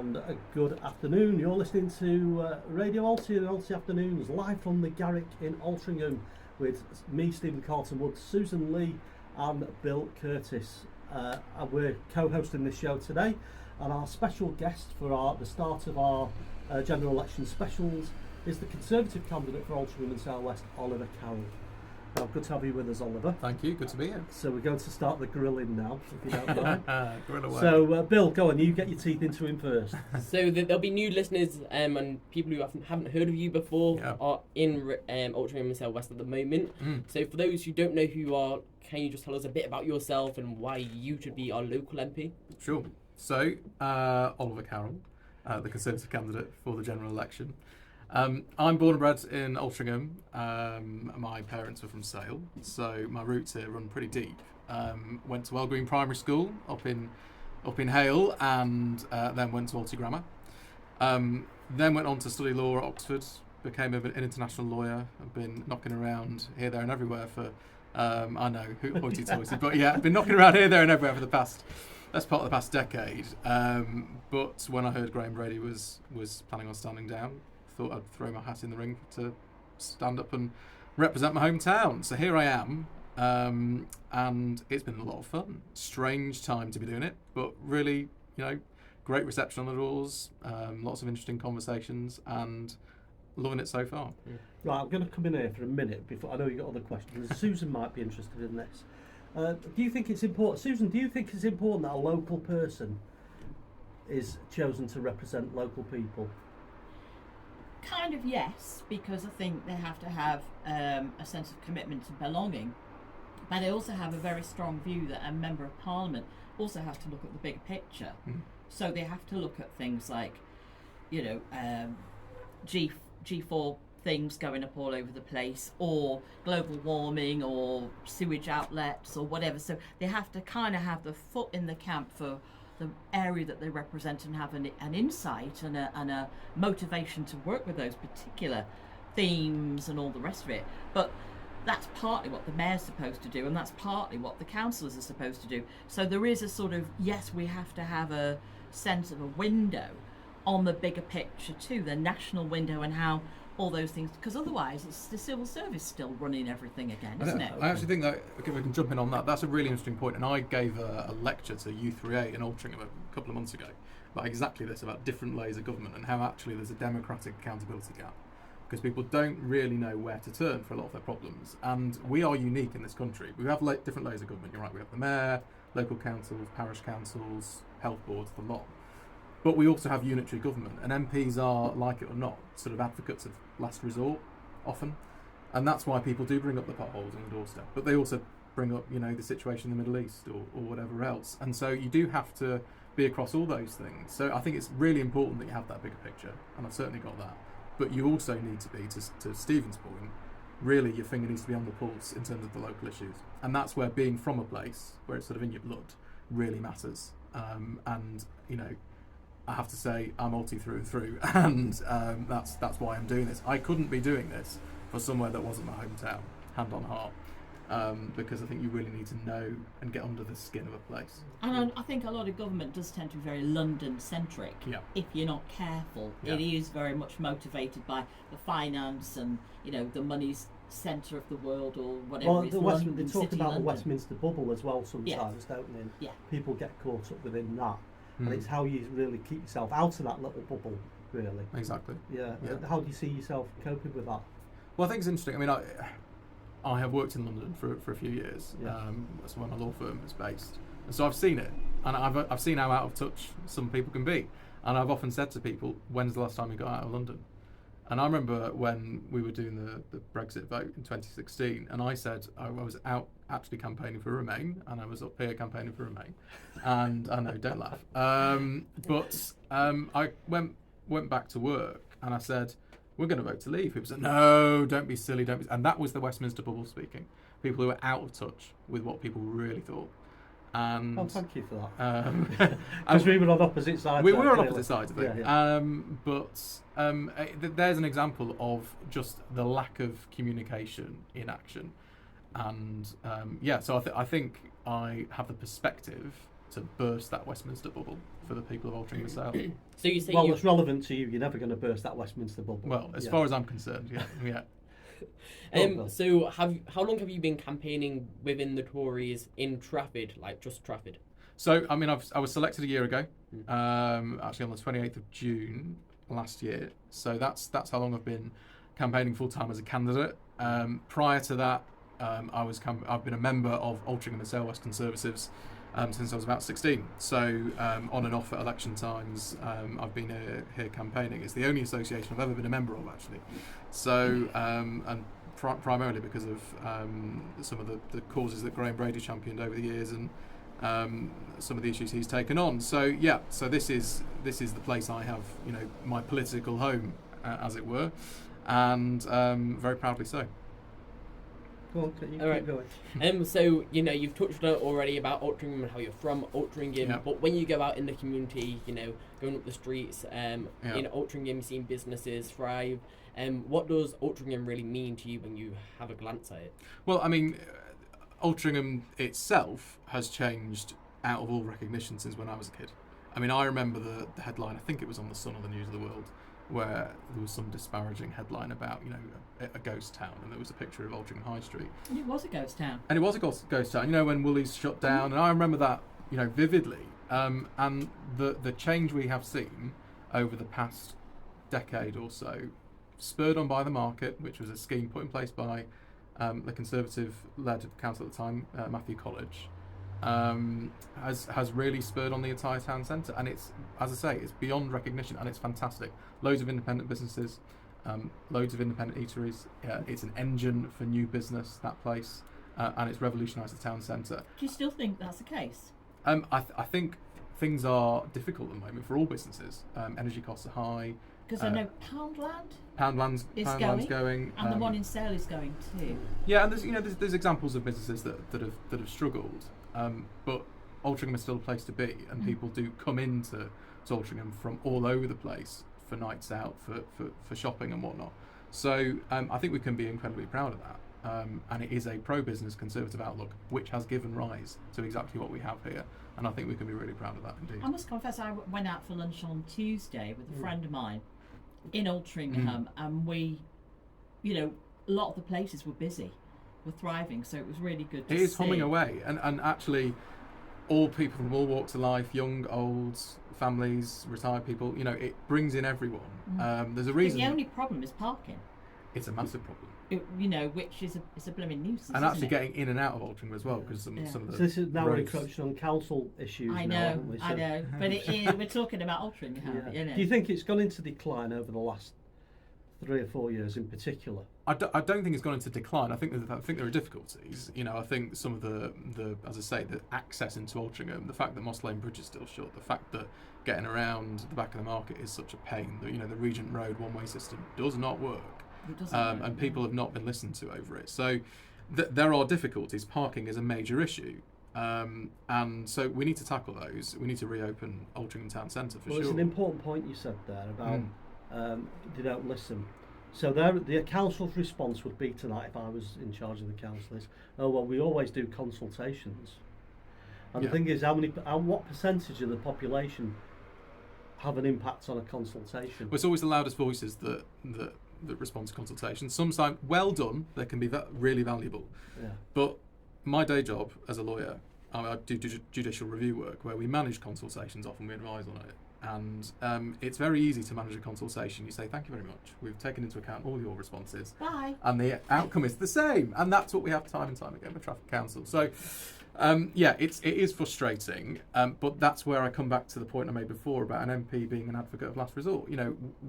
and a good afternoon. You're listening to RadioAlty and Alty Afternoons live from the Garrick in Altrincham with me, Stephen Carlton-Wood, Susan Lee and Bill Curtis. And we're co-hosting this show today, and our special guest for the start of our general election specials is the Conservative candidate for Altrincham and South West, Oliver Carroll. Well, good to have you with us, Oliver. Thank you, good to be here. So we're going to start the grilling now, if you don't mind. Grill away. So, Bill, go on, you get your teeth into him first. So there'll be new listeners and people who haven't heard of you before are in Altrincham and South West at the moment. So for those who don't know who you are, can you just tell us a bit about yourself and why you should be our local MP? Sure. So, Oliver Carroll, the Conservative candidate for the general election. I'm born and bred in Altrincham. My parents were from Sale, so my roots here run pretty deep. Went to Green Primary School up in Hale, and then went to Alty Grammar. Then went on to study law at Oxford, became an international lawyer. I've been knocking around here, there and everywhere for, I know, hoity-toity, but yeah, I've been knocking around here, there and everywhere for that's part of the past decade. But when I heard Graham Brady was planning on standing down, thought I'd throw my hat in the ring to stand up and represent my hometown. So here I am, and it's been a lot of fun. Strange time to be doing it, but really, great reception on the doors, lots of interesting conversations, and loving it so far. Right, I'm going to come in here for a minute before I know you've got other questions. Susan might be interested in this. Do you think it's important, Susan? Do you think it's important that a local person is chosen to represent local people? Kind of, yes, because I think they have to have a sense of commitment and belonging, but they also have a very strong view that a member of parliament also has to look at the bigger picture. So they have to look at things like, G4 things going up all over the place, or global warming, or sewage outlets, or whatever. So they have to kind of have the foot in the camp for the area that they represent and have an insight and a motivation to work with those particular themes and all the rest of it. But that's partly what the mayor's supposed to do, and that's partly what the councillors are supposed to do. So there is a sort of, yes, we have to have a sense of a window on the bigger picture too, the national window, and how all those things, because otherwise it's the civil service still running everything again, isn't it? I actually think that, if we can jump in on that, that's a really interesting point. And I gave a lecture to U3A in Altrincham a couple of months ago about exactly this, about different layers of government and how actually there's a democratic accountability gap, because people don't really know where to turn for a lot of their problems. And we are unique in this country. We have different layers of government. You're right, we have the mayor, local councils, parish councils, health boards, the lot. But we also have unitary government, and MPs are, like it or not, sort of advocates of last resort, often. And that's why people do bring up the potholes on the doorstep. But they also bring up, the situation in the Middle East or whatever else. And so you do have to be across all those things. So I think it's really important that you have that bigger picture, and I've certainly got that. But you also need to be, to Stephen's point, really your finger needs to be on the pulse in terms of the local issues. And that's where being from a place where it's sort of in your blood really matters. I have to say I'm Alty through and through, and that's why I'm doing this. I couldn't be doing this for somewhere that wasn't my hometown, hand on heart, because I think you really need to know and get under the skin of a place. And I think a lot of government does tend to be very London-centric. Yeah. If you're not careful, Yeah. It is very much motivated by the finance and the money's centre of the world or whatever. Well, it's they talk City about London. the Westminster bubble as well sometimes, don't they? Yeah. People get caught up within that. And it's how you really keep yourself out of that little bubble, really. Exactly. Yeah. How do you see yourself coping with that? Well, I think it's interesting. I mean, I have worked in London for a few years. Yeah. That's where my law firm is based, and so I've seen it, and I've seen how out of touch some people can be. And I've often said to people, "When's the last time you got out of London?" And I remember when we were doing the Brexit vote in 2016, and I said I was out actually campaigning for Remain, and I was up here campaigning for Remain. And I know, don't laugh. But I went back to work, and I said, "We're going to vote to leave." People said, "No, don't be silly, don't be." And that was the Westminster bubble speaking. People who were out of touch with what people really thought. And thank you for that. Because we were on opposite sides. We were on opposite sides of it. Yeah. There's an example of just the lack of communication in action. And so I think I have the perspective to burst that Westminster bubble. for the people of Altrincham and Sale. So you say Well, it's relevant to you. You're never going to burst that Westminster bubble. Well, as far as I'm concerned, yeah. So how long have you been campaigning within the Tories in Trafford, like just Trafford? So, I mean, I was selected a year ago, actually on the 28th of June last year. So that's how long I've been campaigning full time as a candidate. Prior to that, I've been a member of Altrincham and Sale West Conservatives since I was about 16. So on and off at election times, I've been here campaigning. It's the only association I've ever been a member of, actually. So and primarily because of some of the causes that Graham Brady championed over the years and some of the issues he's taken on. So so this is the place I have, my political home, as it were, and very proudly so. Go on, can you All right. keep going? So you've touched on it already about Altrincham and how you're from Altrincham, but when you go out in the community, going up the streets, in Altrincham, seeing businesses thrive. What does Altrincham really mean to you when you have a glance at it? Well, I mean, Altrincham itself has changed out of all recognition since when I was a kid. I mean, I remember the headline, I think it was on the Sun or the News of the World, where there was some disparaging headline about, a ghost town, and there was a picture of Altrincham High Street. And it was a ghost town. And it was a ghost town, when Woolies shut down, and I remember that, vividly. And the change we have seen over the past decade or so, spurred on by the market, which was a scheme put in place by the Conservative-led council at the time, Matthew College, has really spurred on the entire town centre, and it's, as I say, it's beyond recognition, and it's fantastic. Loads of independent businesses, loads of independent eateries. It's an engine for new business, that place, and it's revolutionised the town centre. Do you still think that's the case? I think things are difficult at the moment for all businesses. Energy costs are high. Because I know Poundland is going, and the one in Sale is going too. Yeah, and there's examples of businesses that have struggled, but Altrincham is still a place to be, and people do come into Altrincham from all over the place for nights out, for shopping and whatnot. So I think we can be incredibly proud of that, and it is a pro-business conservative outlook which has given rise to exactly what we have here, and I think we can be really proud of that indeed. I must confess, I went out for lunch on Tuesday with a friend of mine in Altrincham, and we, a lot of the places were busy, were thriving, so it was really good to see. It is humming away, and actually all people from all walks of life, young, old, families, retired people, it brings in everyone. There's a reason. The only problem is parking. It's a massive problem. Which is a blooming nuisance. And actually getting in and out of Altrincham as well, because some of the So this is now roads. encroaching on council issues. I now, know, haven't we? So, I know, but we're talking about Altrincham. Do you think it's gone into decline over the last 3 or 4 years in particular? I don't think it's gone into decline. I think there are difficulties. I think some of the as I say, the access into Altrincham, the fact that Moss Lane Bridge is still shut, the fact that getting around the back of the market is such a pain. That the Regent Road one-way system does not work. And people have not been listened to over it. So there are difficulties. Parking is a major issue. And so we need to tackle those. We need to reopen Altrincham Town Centre for sure. Well, it's an important point you said there about they don't listen. So the council's response would be tonight, if I was in charge of the council, is, oh, well, we always do consultations. And the thing is, what percentage of the population have an impact on a consultation? Well, it's always the loudest voices that respond to consultations. Sometimes, well done, they can be really valuable. Yeah. But my day job as a lawyer, I do judicial review work where we manage consultations, often we advise on it. And it's very easy to manage a consultation. You say, thank you very much. We've taken into account all your responses. Bye. And the outcome is the same. And that's what we have time and time again with Traffic Council. So, it is frustrating. But that's where I come back to the point I made before about an MP being an advocate of last resort.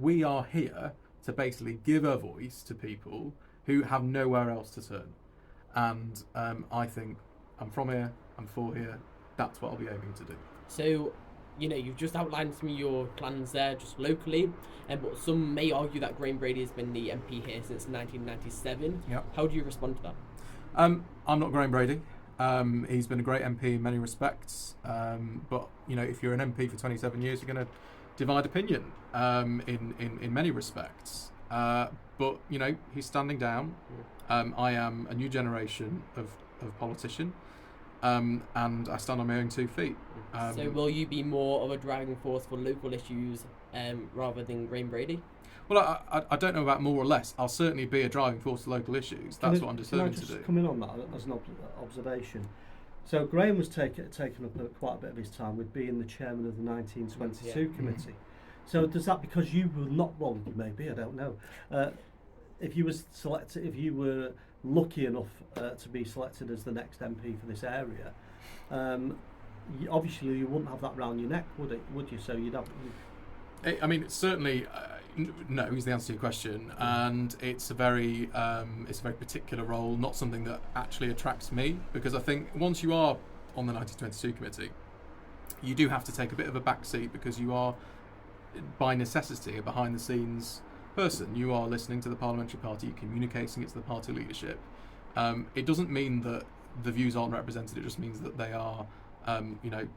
We are here to basically give a voice to people who have nowhere else to turn. And I think I'm from here, I'm for here, that's what I'll be aiming to do. So, you've just outlined some of your plans there just locally, but some may argue that Graham Brady has been the MP here since 1997. Yep. How do you respond to that? I'm not Graham Brady. He's been a great MP in many respects, but if you're an MP for 27 years, you're going to divide opinion in many respects. But he's standing down. I am a new generation of politician. and I stand on my own 2 feet. So will you be more of a driving force for local issues rather than Graham Brady? Well, I don't know about more or less. I'll certainly be a driving force to local issues. That's what I'm determined to do. Can I just come in on that as an observation? So Graham was taken up quite a bit of his time with being the chairman of the 1922 committee. So does that, because you were not, well, you may be, I don't know. If you were lucky enough to be selected as the next MP for this area, obviously you wouldn't have that round your neck, would you? So you'd have. I mean, certainly, no is the answer to your question, and it's a very particular role, not something that actually attracts me, because I think once you are on the 1922 committee, you do have to take a bit of a back seat, because you are, by necessity, a behind-the-scenes person. You are listening to the parliamentary party, you're communicating it to the party leadership. It doesn't mean that the views aren't represented, it just means that they are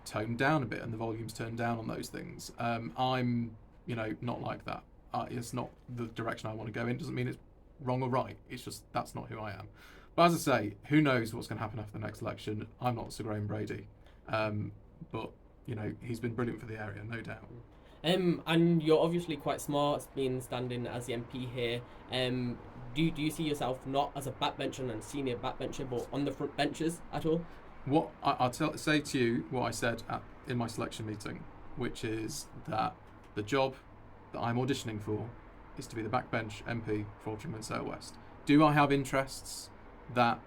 toned down a bit and the volume's turned down on those things. I'm, not like that. It's not the direction I want to go in. Doesn't mean it's wrong or right. It's just that's not who I am. But as I say, who knows what's going to happen after the next election? I'm not Sir Graham Brady, but he's been brilliant for the area, no doubt. And you're obviously quite smart, being standing as the MP here. Do you see yourself not as a backbencher and senior backbencher, but on the front benches at all? What I'll say to you what I said in my selection meeting, which is that the job that I'm auditioning for is to be the backbench MP for Altrincham and Sale West. Do I have interests that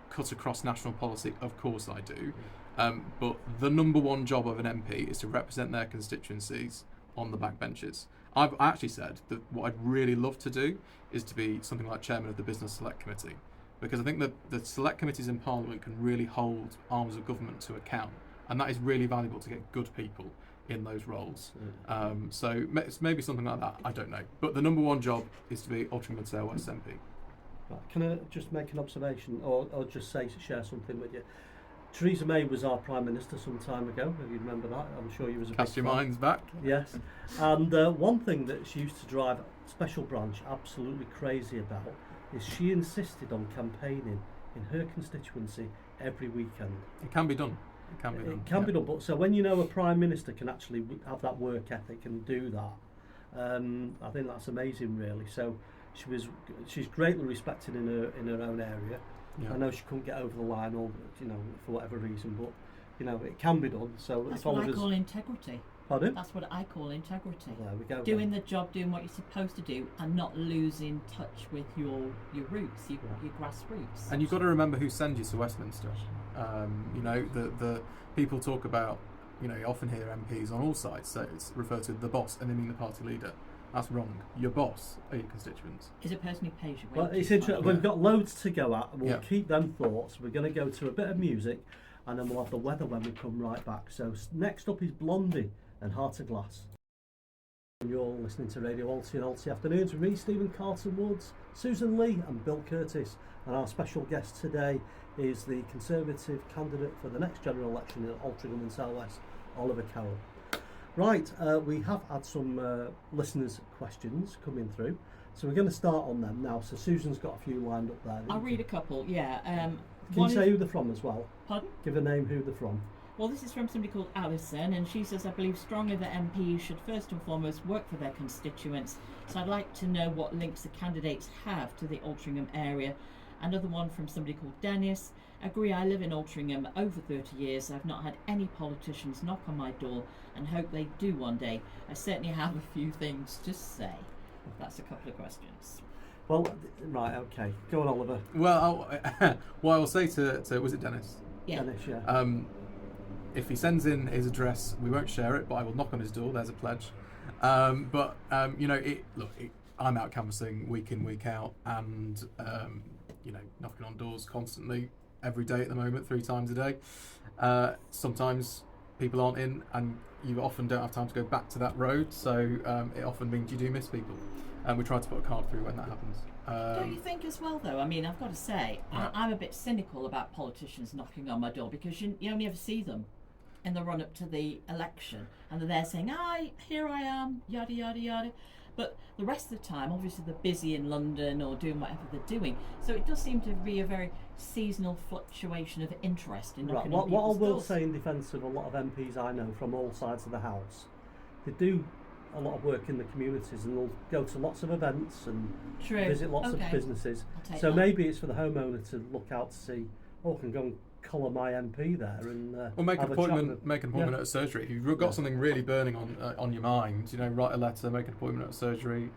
cut across national policy? Of course I do. But the number one job of an MP is to represent their constituencies on the backbenches. I actually said that what I'd really love to do is to be something like chairman of the Business Select Committee, because I think that the select committees in Parliament can really hold arms of government to account, and that is really valuable to get good people in those roles. So it's maybe something like that, I don't know. But the number one job is to be Altrincham and Sale West MP. Right. Can I just make an observation, or just share something with you? Theresa May was our Prime Minister some time ago, if you remember that. I'm sure you was a Cast big your fan. minds back. Yes. And one thing that she used to drive Special Branch absolutely crazy about is she insisted on campaigning in her constituency every weekend. It can be done. It can be done. But so when a Prime Minister can actually have that work ethic and do that, I think that's amazing, really. So she's greatly respected in her own area. Yeah. I know she couldn't get over the line, or for whatever reason, but it can be done. So that's what I call integrity. Pardon? That's what I call integrity. Well, there we go. Doing the job, doing what you're supposed to do, and not losing touch with your roots, your grassroots. And you've got to remember who sends you to Westminster. The people talk about, you often hear MPs on all sides, so it's referred to the boss, and they mean the party leader. That's wrong. Your boss are your constituents. Is a person who pays your wages. Well, it's interesting. We've got loads to go at, and we'll keep them thoughts. We're going to go to a bit of music, and then we'll have the weather when we come right back. So next up is Blondie and Heart of Glass. You're listening to RadioAlty and Alty Afternoons with me, Stephen Carlton Woods, Susan Lee and Bill Curtis. And our special guest today is the Conservative candidate for the next general election in Altrincham and Sale West, Oliver Carroll. Right, we have had some listeners' questions coming through, so we're going to start on them now. So Susan's got a few lined up there. I'll read a couple, yeah. Can you say who they're from as well? Pardon? Give a name who they're from. Well, this is from somebody called Alison, and she says, I believe strongly that MPs should first and foremost work for their constituents, so I'd like to know what links the candidates have to the Altrincham area. Another one from somebody called Dennis. Agree, I live in Altrincham over 30 years. I've not had any politicians knock on my door and hope they do one day. I certainly have a few things to say. That's a couple of questions. Well, right, okay. Go on, Oliver. Well, what I will say to was it Dennis? Yeah. Dennis, yeah. If he sends in his address, we won't share it, but I will knock on his door. There's a pledge. I'm out canvassing week in, week out, and knocking on doors constantly, every day at the moment, 3 times a day. Sometimes people aren't in, and you often don't have time to go back to that road, so it often means you do miss people. And we try to put a card through when that happens. Don't you think as well, though? I mean, I've got to say, I'm a bit cynical about politicians knocking on my door, because you only ever see them in the run-up to the election, and they're there saying, here I am, yada, yada, yada. But the rest of the time, obviously, they're busy in London or doing whatever they're doing. So it does seem to be a very seasonal fluctuation of interest in knocking on What I people's will doors. say in defence of a lot of MPs I know from all sides of the House, they do a lot of work in the communities and they'll go to lots of events and True. visit lots Okay. of businesses. I'll take So that. maybe it's for the homeowner to look out to see, I can go and collar my MP there and Or make an have a chat with appointment. them. Make an appointment Yeah. at a surgery. If you've got Yeah. something really burning on your mind, write a letter, make an appointment at a surgery.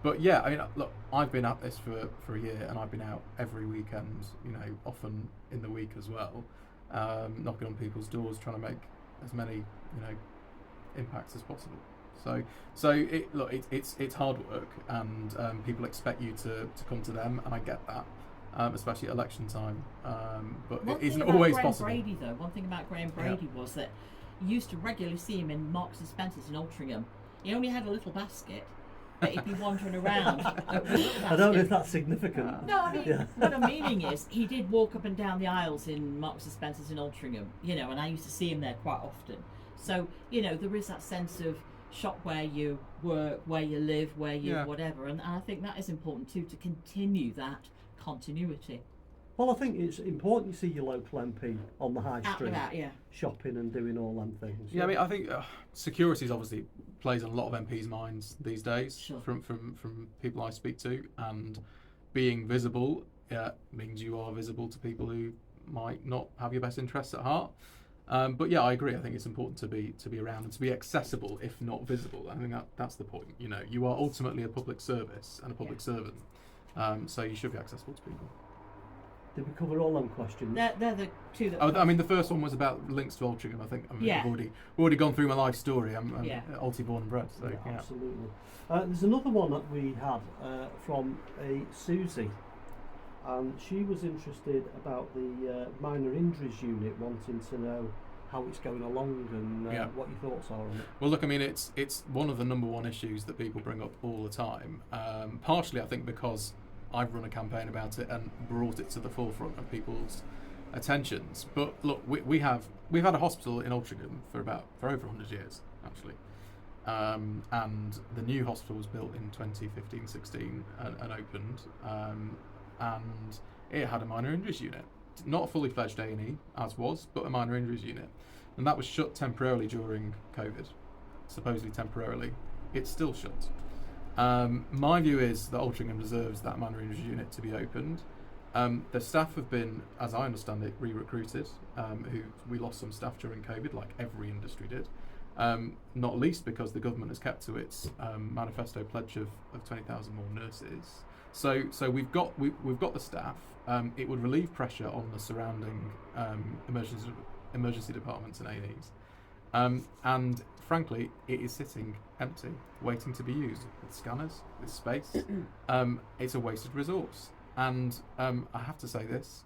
But yeah, I mean, look, I've been at this for a year, and I've been out every weekend. Often in the week as well, knocking on people's doors, trying to make as many impacts as possible. So it's hard work, and people expect you to come to them, and I get that. Especially at election time, but One it isn't thing about always Graham possible. Brady, though, one thing about Graham Brady was that you used to regularly see him in Marks and Spencer's in Altrincham. He only had a little basket, but he'd be wandering around. I don't know if that's significant. No, I mean, what I'm meaning is he did walk up and down the aisles in Marks and Spencer's in Altrincham, and I used to see him there quite often. So, there is that sense of shop where you work, where you live, where you whatever, and I think that is important too, to continue that continuity. Well, I think it's important you see your local MP on the high Out street, and about, yeah. shopping and doing all them things. Yeah, I mean, I think security obviously plays on a lot of MPs' minds these days. Sure. From people I speak to, and being visible means you are visible to people who might not have your best interests at heart. But yeah, I agree. I think it's important to be around and to be accessible, if not visible. I think that's the point. You are ultimately a public service and a public servant, so you should be accessible to people. Did we cover all them questions? They're the two that. I mean, the first one was about links to Altrincham. I think Yeah. I've already gone through my life story. I'm Alty born and bred. So Yeah, yeah. absolutely. There's another one that we had from a Susie, and she was interested about the minor injuries unit, wanting to know how it's going along and what your thoughts are on it. Well, look, I mean, it's one of the number one issues that people bring up all the time. Partially, I think, because I've run a campaign about it and brought it to the forefront of people's attentions. But look, we've had a hospital in Altrincham for over 100 years, actually. And the new hospital was built in 2015-16 and opened, and it had a minor injuries unit. Not a fully fledged A&E, as was, but a minor injuries unit. And that was shut temporarily during COVID. Supposedly temporarily. It's still shut. My view is that Altrincham deserves that minor injuries unit to be opened. The staff have been, as I understand it, re-recruited. We lost some staff during COVID, like every industry did. Not least because the government has kept to its manifesto pledge of 20,000 more nurses. So we've got the staff. It would relieve pressure on the surrounding emergency departments and A&Es. And frankly, it is sitting empty, waiting to be used with scanners, with space. It's a wasted resource. And I have to say this,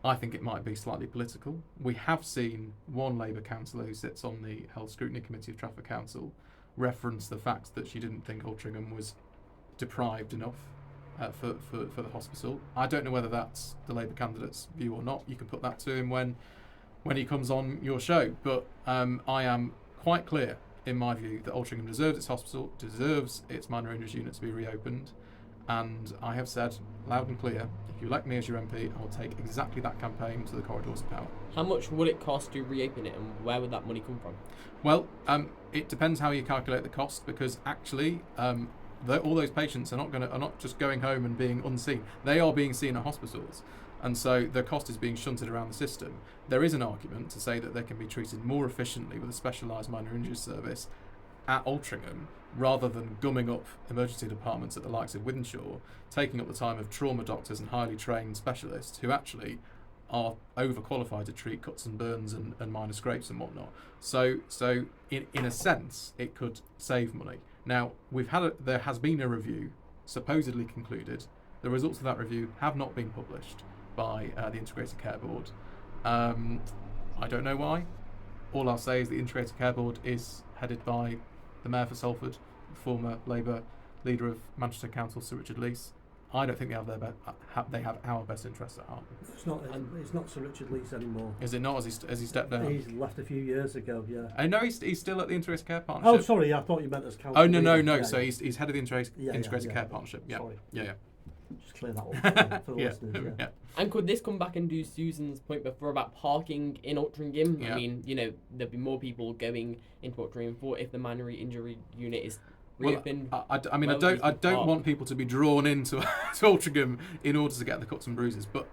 I think it might be slightly political. We have seen one Labour councillor who sits on the Health Scrutiny Committee of Trafford Council reference the fact that she didn't think Altrincham was deprived enough for the hospital. I don't know whether that's the Labour candidate's view or not. You can put that to him when he comes on your show. But I am quite clear in my view that Altrincham deserves its hospital, deserves its minor injuries unit to be reopened. And I have said loud and clear, if you elect me as your MP, I will take exactly that campaign to the corridors of power. How much would it cost to reopen it, and where would that money come from? Well, it depends how you calculate the cost, because actually all those patients are not just going home and being unseen. They are being seen at hospitals, and so the cost is being shunted around the system. There is an argument to say that they can be treated more efficiently with a specialised minor injuries service at Altrincham, rather than gumming up emergency departments at the likes of Wythenshawe, taking up the time of trauma doctors and highly trained specialists who actually are overqualified to treat cuts and burns and minor scrapes and whatnot. So in a sense, it could save money. Now, there has been a review, supposedly concluded. The results of that review have not been published by the Integrated Care Board. I don't know why. All I'll say is the Integrated Care Board is headed by the Mayor for Salford, former Labour leader of Manchester Council, Sir Richard Leese. I don't think they have they have our best interests at heart. It's not Sir Richard Lees anymore. Is it not? Has he stepped down? He's left a few years ago. Yeah. I know he's still at the Integrated Care Partnership. Oh, sorry. I thought you meant as council. Oh no. Yeah, So yeah. he's head of the Integrated Care Partnership. Yeah. Sorry. Yeah. Just clear that up for the Yeah. listeners. Yeah. And could this come back and do Susan's point before about parking in Altrincham? Yeah. I mean, there'd be more people going into Altrincham for if the minor injury unit is reopened. Well, I don't want people to be drawn into to Altrincham in order to get the cuts and bruises. But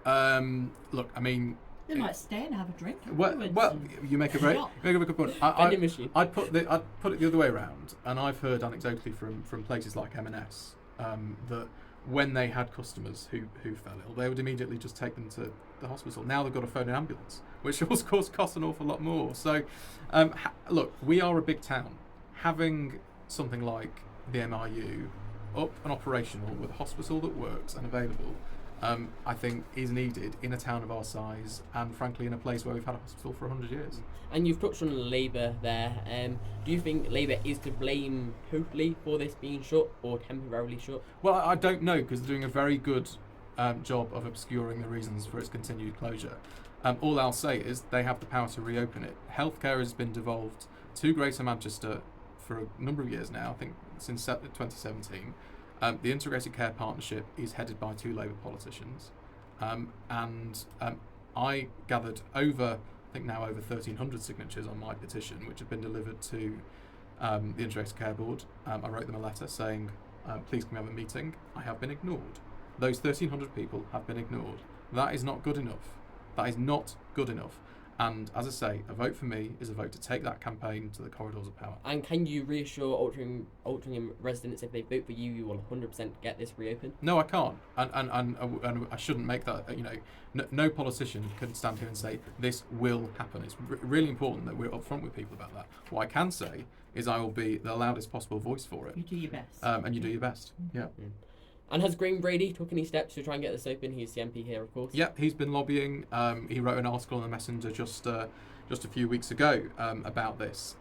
look, I mean, They might stay and have a drink. well, you make a very good point. I'd put it the other way around, and I've heard anecdotally from places like M&S that when they had customers who fell ill, they would immediately just take them to the hospital. Now they've got to phone an ambulance, which of course costs an awful lot more. So, look, we are a big town. Having something like the MRU up and operational with a hospital that works and available, I think is needed in a town of our size, and frankly in a place where we've had a hospital for 100 years. And you've touched on Labour there. Do you think Labour is to blame totally for this being shut or temporarily shut? Well, I don't know, because they're doing a very good job of obscuring the reasons for its continued closure. All I'll say is they have the power to reopen it. Healthcare has been devolved to Greater Manchester for a number of years now, I think since 2017. The Integrated Care Partnership is headed by 2 Labour politicians, and I gathered over 1,300 signatures on my petition, which have been delivered to the Integrated Care Board. I wrote them a letter saying, please can we have a meeting? I have been ignored. Those 1,300 people have been ignored. That is not good enough. That is not good enough. And as I say, a vote for me is a vote to take that campaign to the corridors of power. And can you reassure Altrincham residents if they vote for you, you will 100% get this reopened? No, I can't, and I shouldn't make that. No politician can stand here and say this will happen. It's really important that we're upfront with people about that. What I can say is I will be the loudest possible voice for it. You do your best. And you do your best. Yeah. And has Graham Brady took any steps to try and get this open? He's the MP here, of course. Yeah, he's been lobbying. He wrote an article in the Messenger just a few weeks ago about this.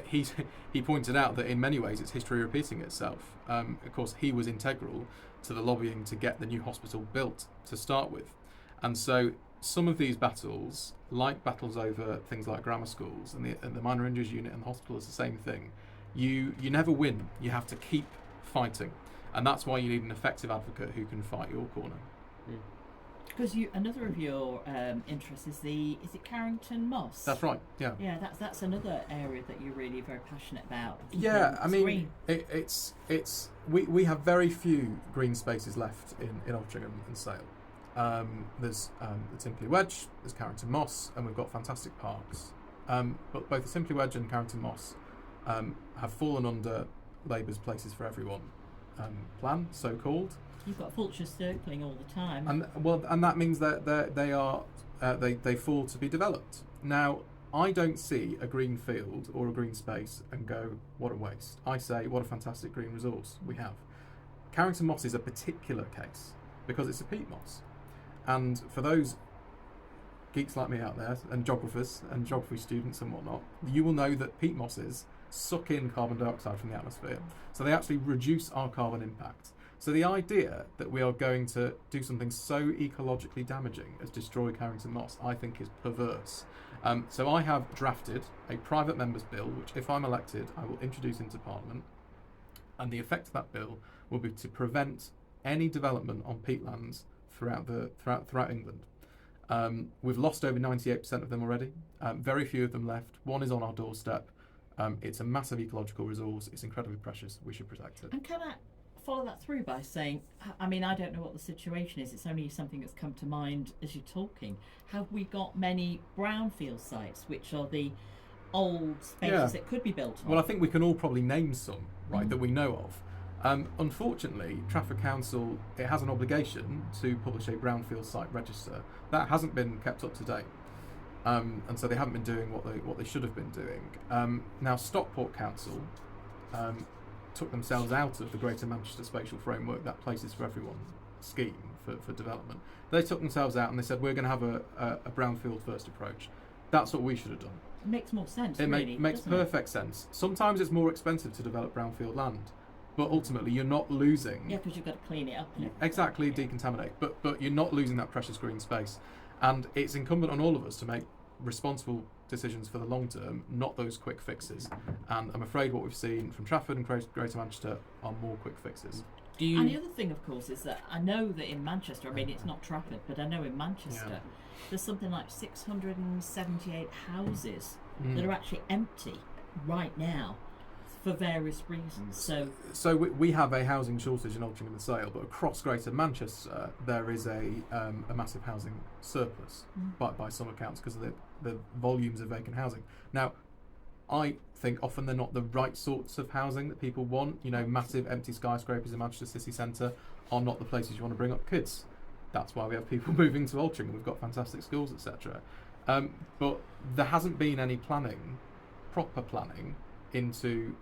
He pointed out that in many ways it's history repeating itself. Of course, he was integral to the lobbying to get the new hospital built to start with. And so some of these battles, like battles over things like grammar schools and the minor injuries unit and the hospital, is the same thing. You never win. You have to keep fighting. And that's why you need an effective advocate who can fight your corner. Because another of your interests is it Carrington Moss? That's right. Yeah. Yeah, that's another area that you're really very passionate about. Yeah, I mean, we have very few green spaces left in Altrincham and Sale. There's the Simply Wedge, there's Carrington Moss, and we've got fantastic parks. But both the Simply Wedge and Carrington Moss have fallen under Labour's Places for Everyone plan, so called. You've got vultures circling all the time. And that means that they fall to be developed. Now, I don't see a green field or a green space and go, what a waste. I say, what a fantastic green resource we have. Carrington Moss is a particular case because it's a peat moss. And for those geeks like me out there, and geographers and geography students and whatnot, you will know that peat mosses suck in carbon dioxide from the atmosphere. So they actually reduce our carbon impact. So the idea that we are going to do something so ecologically damaging as destroy Carrington Moss, I think is perverse. So I have drafted a private member's bill, which if I'm elected, I will introduce into Parliament. And the effect of that bill will be to prevent any development on peatlands throughout England. We've lost over 98% of them already. Very few of them left. One is on our doorstep. It's a massive ecological resource. It's incredibly precious. We should protect it. And can I follow that through by saying, I mean, I don't know what the situation is. It's only something that's come to mind as you're talking. Have we got many brownfield sites, which are the old spaces that could be built on? Well, I think we can all probably name some, right, that we know of. Unfortunately, Trafford Council, it has an obligation to publish a brownfield site register. That hasn't been kept up to date. And so they haven't been doing what they should have been doing. Now, Stockport Council took themselves out of the Greater Manchester Spatial Framework, that Places for Everyone scheme for development. They took themselves out and they said, we're going to have a brownfield first approach. That's what we should have done. It makes more sense, It really, makes perfect sense. Sometimes it's more expensive to develop brownfield land. but ultimately you're not losing. Yeah, because you've got to clean it up. Exactly, decontaminate. But you're not losing that precious green space. And it's incumbent on all of us to make responsible decisions for the long term, not those quick fixes. And I'm afraid what we've seen from Trafford and Greater Manchester are more quick fixes. And the other thing, of course, is that I know that in Manchester, I mean, it's not Trafford, but I know in Manchester, there's something like 678 houses that are actually empty right now for various reasons. So we have a housing shortage in Altrincham and Sale, but across Greater Manchester there is a massive housing surplus by some accounts because of the volumes of vacant housing. Now, I think often they're not the right sorts of housing that people want. You know, massive empty skyscrapers in Manchester city centre are not the places you want to bring up kids. That's why we have people moving to Altrincham. We've got fantastic schools, etc. But there hasn't been any planning, proper planning, into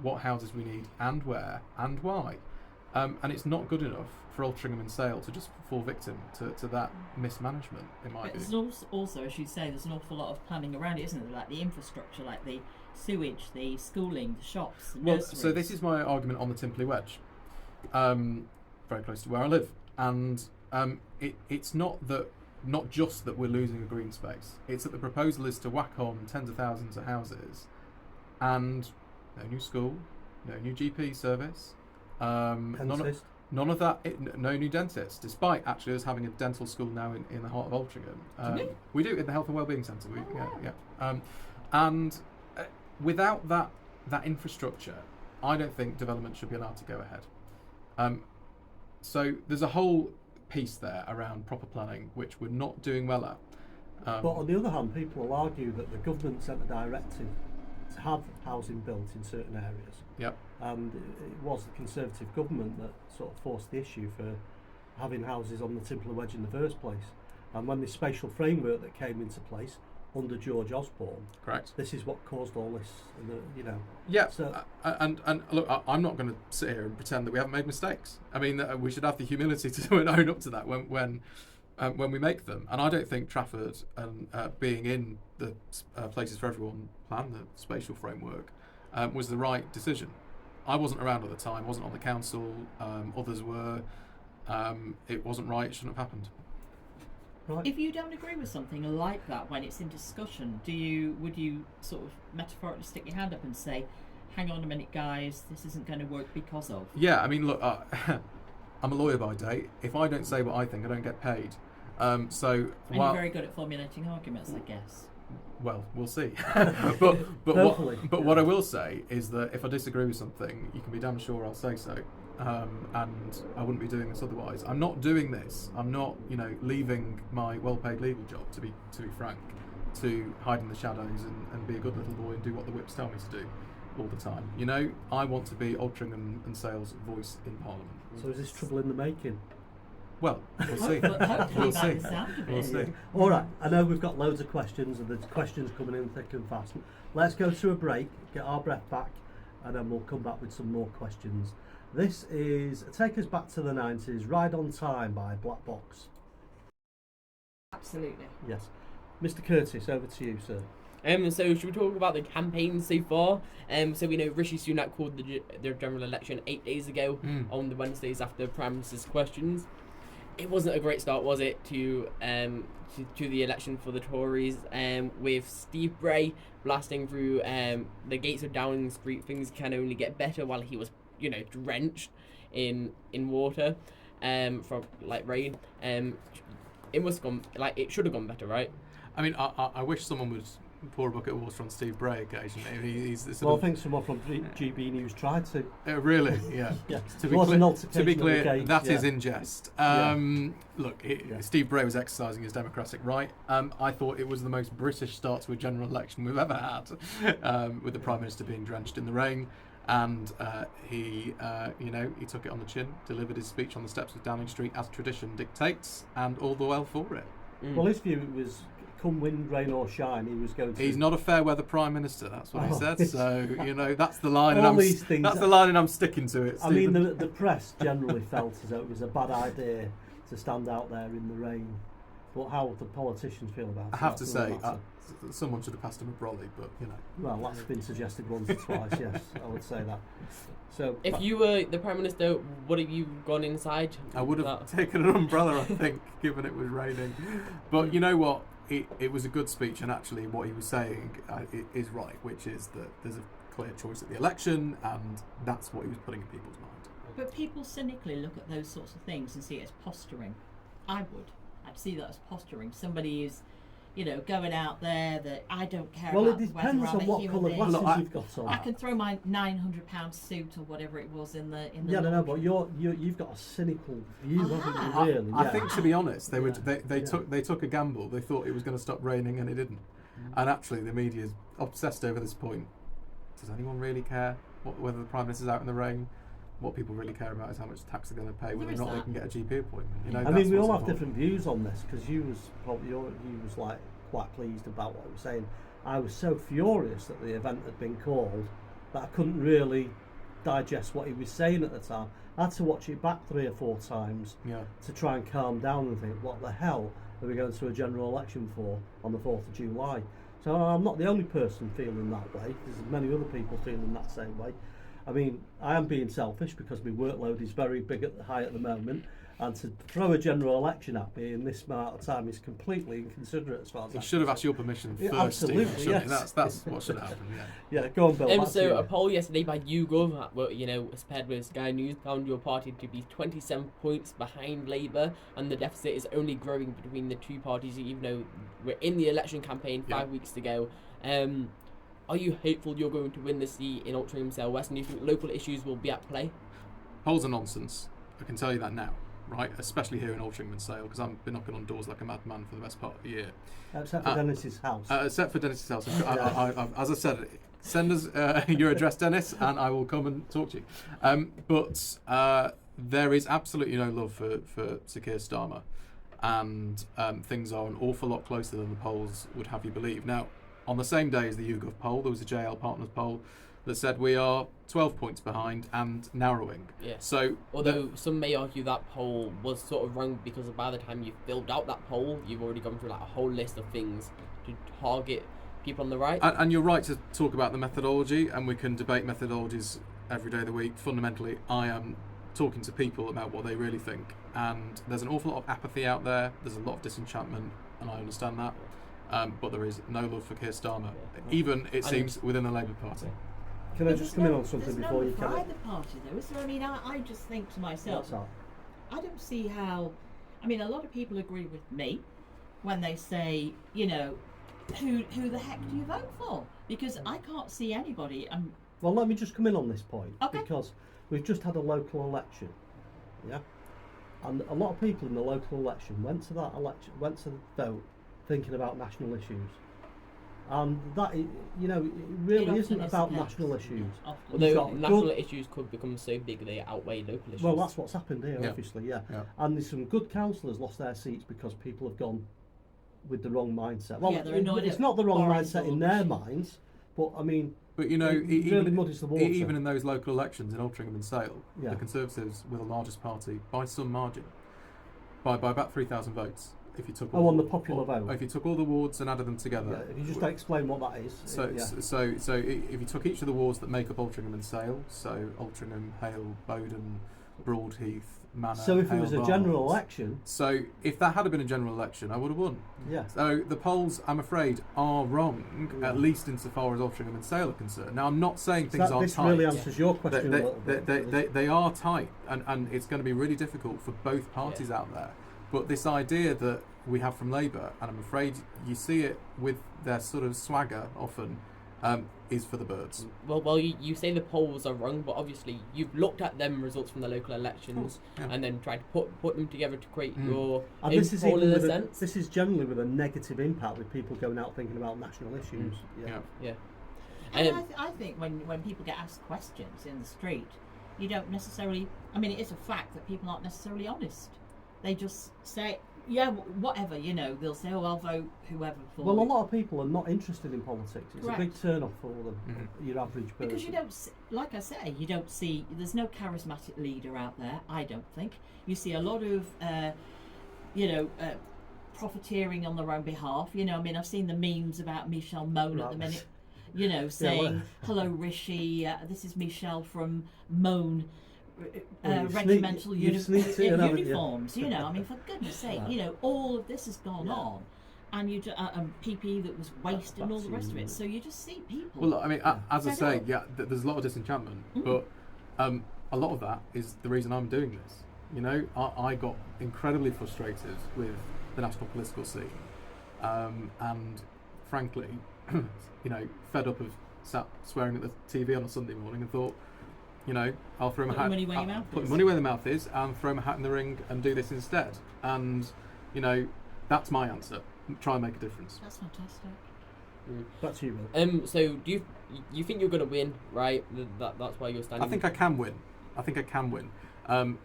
what houses we need and where and why. And it's not good enough for Altrincham and Sale to just fall victim to that mismanagement, in my view. There's also, as you say, there's an awful lot of planning around it, isn't there? Like the infrastructure, like the sewage, the schooling, the shops, the nurseries. So this is my argument on the Timpley Wedge, very close to where I live. And it's not just that we're losing a green space. It's that the proposal is to whack on tens of thousands of houses and no new school, no new GP service, none of that, no new dentists, despite actually us having a dental school now in the heart of Altrincham. We do, in the Health and Wellbeing Centre. And without that infrastructure, I don't think development should be allowed to go ahead. So there's a whole piece there around proper planning, which we're not doing well at. But on the other hand, people will argue that the government sent a directive to have housing built in certain areas. Yep. And it was the Conservative government that sort of forced the issue for having houses on the Timpley Wedge in the first place. And when the spatial framework that came into place under George Osborne, correct, this is what caused all this, Yeah, so, and look, I'm not going to sit here and pretend that we haven't made mistakes. I mean, we should have the humility to own up to that when we make them. And I don't think Trafford and being in the Places for Everyone plan, the spatial framework, was the right decision. I wasn't around at the time, wasn't on the council, others were. It wasn't right, it shouldn't have happened. Right. If you don't agree with something like that when it's in discussion, would you sort of metaphorically stick your hand up and say, hang on a minute guys, this isn't going to work because of? Yeah, I mean, look, I'm a lawyer by day. If I don't say what I think, I don't get paid. And you're very good at formulating arguments, I guess. Well, we'll see. but what I will say is that if I disagree with something, you can be damn sure I'll say so. And I wouldn't be doing this otherwise. I'm not doing this. I'm not, leaving my well-paid legal job, to be frank, to hide in the shadows and be a good little boy and do what the whips tell me to do all the time. I want to be Altrincham and Sale's voice in Parliament. So is this trouble in the making? Well, we'll see. We'll see. All right, I know we've got loads of questions and there's questions coming in thick and fast. Let's go to a break, get our breath back, and then we'll come back with some more questions. This is Take Us Back to the 90s, Ride on Time by Black Box. Absolutely. Yes. Mr. Curtis, over to you, sir. So should we talk about the campaign so far? So we know Rishi Sunak called the general election 8 days ago on the Wednesdays after Prime Minister's questions. It wasn't a great start, was it, to the election for the Tories, with Steve Bray blasting through the gates of Downing Street. Things can only get better while he was, drenched in water from rain. It must have gone, it should have gone better, right? I mean, I wish someone would pour a bucket of water on Steve Bray occasionally. I think someone from GB News tried to. Really? Yeah. Yeah. To be clear, that is in jest. Look, Steve Bray was exercising his democratic right. I thought it was the most British start to a general election we've ever had, with the Prime Minister being drenched in the rain. And he took it on the chin, delivered his speech on the steps of Downing Street as tradition dictates, and all the well for it. Well, his view was, come wind, rain or shine, he was going to... He's not a fair weather Prime Minister, that's what he said. So, that's the line, and I'm sticking to it, Stephen. I mean, the press generally felt as though it was a bad idea to stand out there in the rain But how the politicians feel about it. I have to that's another say, matter. someone should have passed him a brolly, but you know. Well, that's been suggested once or twice. Yes, I would say that. So, If you were the Prime Minister, would have you gone inside? I would have taken an umbrella, I think, given it was raining. But you know what? It was a good speech, and actually what he was saying is right, which is that there's a clear choice at the election, and that's what he was putting in people's mind. But people cynically look at those sorts of things and see it as posturing. I would. I'd see that as posturing. Somebody is, going out there that I don't care well, about it depends whether on I'm a what human colour being. glasses you've got on. I can throw my £900 suit or whatever it was in the. Yeah, no, but you've got a cynical view, haven't you? Really? I think, to be honest, they Yeah. took a gamble. They thought it was going to stop raining, and it didn't. And actually, the media is obsessed over this point. Does anyone really care whether the Prime Minister's out in the rain? What people really care about is how much tax they're going to pay, whether or not they can get a GP appointment. I mean, we all have different views on this, because you was like quite pleased about what I was saying. I was so furious that the event had been called that I couldn't really digest what he was saying at the time. I had to watch it back 3 or 4 times to try and calm down and think, what the hell are we going to a general election for on the 4th of July? So I'm not the only person feeling that way. There's many other people feeling that same way. I mean, I am being selfish because my workload is very high at the moment, and to throw a general election at me in this amount of time is completely inconsiderate as far as He should have asked your permission first. Absolutely, Steve, shouldn't he? yes. That's what should have happened. Yeah. Yeah, go on, Bill. So a poll yesterday by YouGov, as paired with Sky News, found your party to be 27 points behind Labour, and the deficit is only growing between the two parties, even though we're in the election campaign 5 weeks to go. Are you hopeful you're going to win the seat in Altrincham Sale West, and do you think local issues will be at play? Polls are nonsense. I can tell you that now, right? Especially here in Altrincham and Sale, because I've been knocking on doors like a madman for the best part of the year. Except for Dennis's house. Except for Dennis's house. As I said, send us your address, Dennis, and I will come and talk to you. But there is absolutely no love for Sir Keir Starmer, and things are an awful lot closer than the polls would have you believe. Now, on the same day as the YouGov poll, there was a JL Partners poll that said we are 12 points behind and narrowing. Yeah. So, although some may argue that poll was sort of wrong, because by the time you filled out that poll, you've already gone through like a whole list of things to target people on the right. And you're right to talk about the methodology, and we can debate methodologies every day of the week. Fundamentally, I am talking to people about what they really think, and there's an awful lot of apathy out there. There's a lot of disenchantment, and I understand that. But there is no love for Keir Starmer, even it seems within the Labour Party. Can I just come in on something before you come in? can? There's no for either party, though, is there? I mean, I just think to myself, I don't see how. I mean, a lot of people agree with me when they say, who the heck do you vote for? Because I can't see anybody. Well, let me just come in on this point, Okay. because we've just had a local election, and a lot of people in the local election went to the vote thinking about national issues, and that it really isn't about national issues. Although national issues could become so big they outweigh local issues. Well, that's what's happened here, obviously, and there's some good councillors lost their seats because people have gone with the wrong mindset. Well, it's not the wrong mindset in their minds, but I mean, but it really muddies the water. Even in those local elections in Altrincham and Sale, the Conservatives were the largest party by some margin, by about 3,000 votes. If you took on the popular vote. If you took all the wards and added them together. If you just explain what that is. So if you took each of the wards that make up Altrincham and Sale, so Altrincham, Hale, Bowden, Broadheath, Manor. So if Hale, it was a Barnes, general election. So if that had been a general election, I would have won. Yeah. So the polls, I'm afraid, are wrong, at least insofar as Altrincham and Sale are concerned. Now, I'm not saying things aren't this tight. Really answers your question a little bit. They are tight, and it's going to be really difficult for both parties out there. But this idea that we have from Labour, and I'm afraid you see it with their sort of swagger often, is for the birds. Well, you say the polls are wrong, but obviously you've looked at them results from the local elections and then tried to put them together to create your and this is sense. This is generally with a negative impact, with people going out thinking about national issues. And I think when people get asked questions in the street, you don't necessarily. I mean, it is a fact that people aren't necessarily honest. They just say, whatever, they'll say, I'll vote whoever for. Well, a lot of people are not interested in politics. It's Correct. a big turn-off for them, your average person. Because you don't, like I say, you don't see, there's no charismatic leader out there, I don't think. You see a lot of, profiteering on their own behalf. You know, I mean, I've seen the memes about Michelle Moan at the minute. You know, saying, "Hello, Rishi. This is Michelle from Moan Regimental Uniforms." You know, I mean, for goodness sake, you know, all of this has gone on, and you PPE that was wasted and all the rest of it. So you just see people. Well, I mean, as I say, there's a lot of disenchantment, but a lot of that is the reason I'm doing this. You know, I got incredibly frustrated with the national political scene, and frankly, you know, fed up of swearing at the TV on a Sunday morning and thought, you know, I'll throw my hat. Put money where the mouth is, and throw my hat in the ring and do this instead. And you know, that's my answer. Try and make a difference. That's fantastic. Back to you, Will. So do you think you're going to win? Right. That's why you're standing. I think I can win.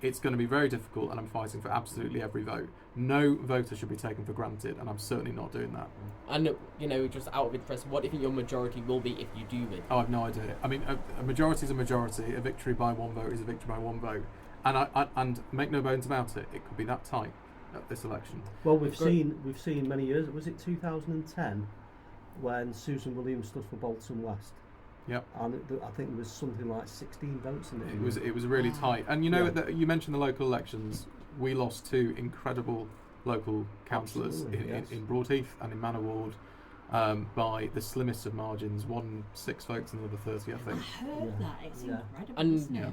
It's going to be very difficult, and I'm fighting for absolutely every vote. No voter should be taken for granted, and I'm certainly not doing that. And, you know, just out of interest, what do you think your majority will be if you do win? Oh, I've no idea. I mean, a majority is a majority. A victory by one vote is a victory by one vote. And make no bones about it, it could be that tight at this election. Well, we've seen many years. Was it 2010 when Susan Williams stood for Bolton West? Yep. And I think there was something like 16 votes in it. It was really tight. And you know, you mentioned the local elections. We lost 2 incredible local councillors in Broadheath and in Manor Ward by the slimmest of margins. 6 votes and another 30, I think. I heard that. It's incredible, and isn't it?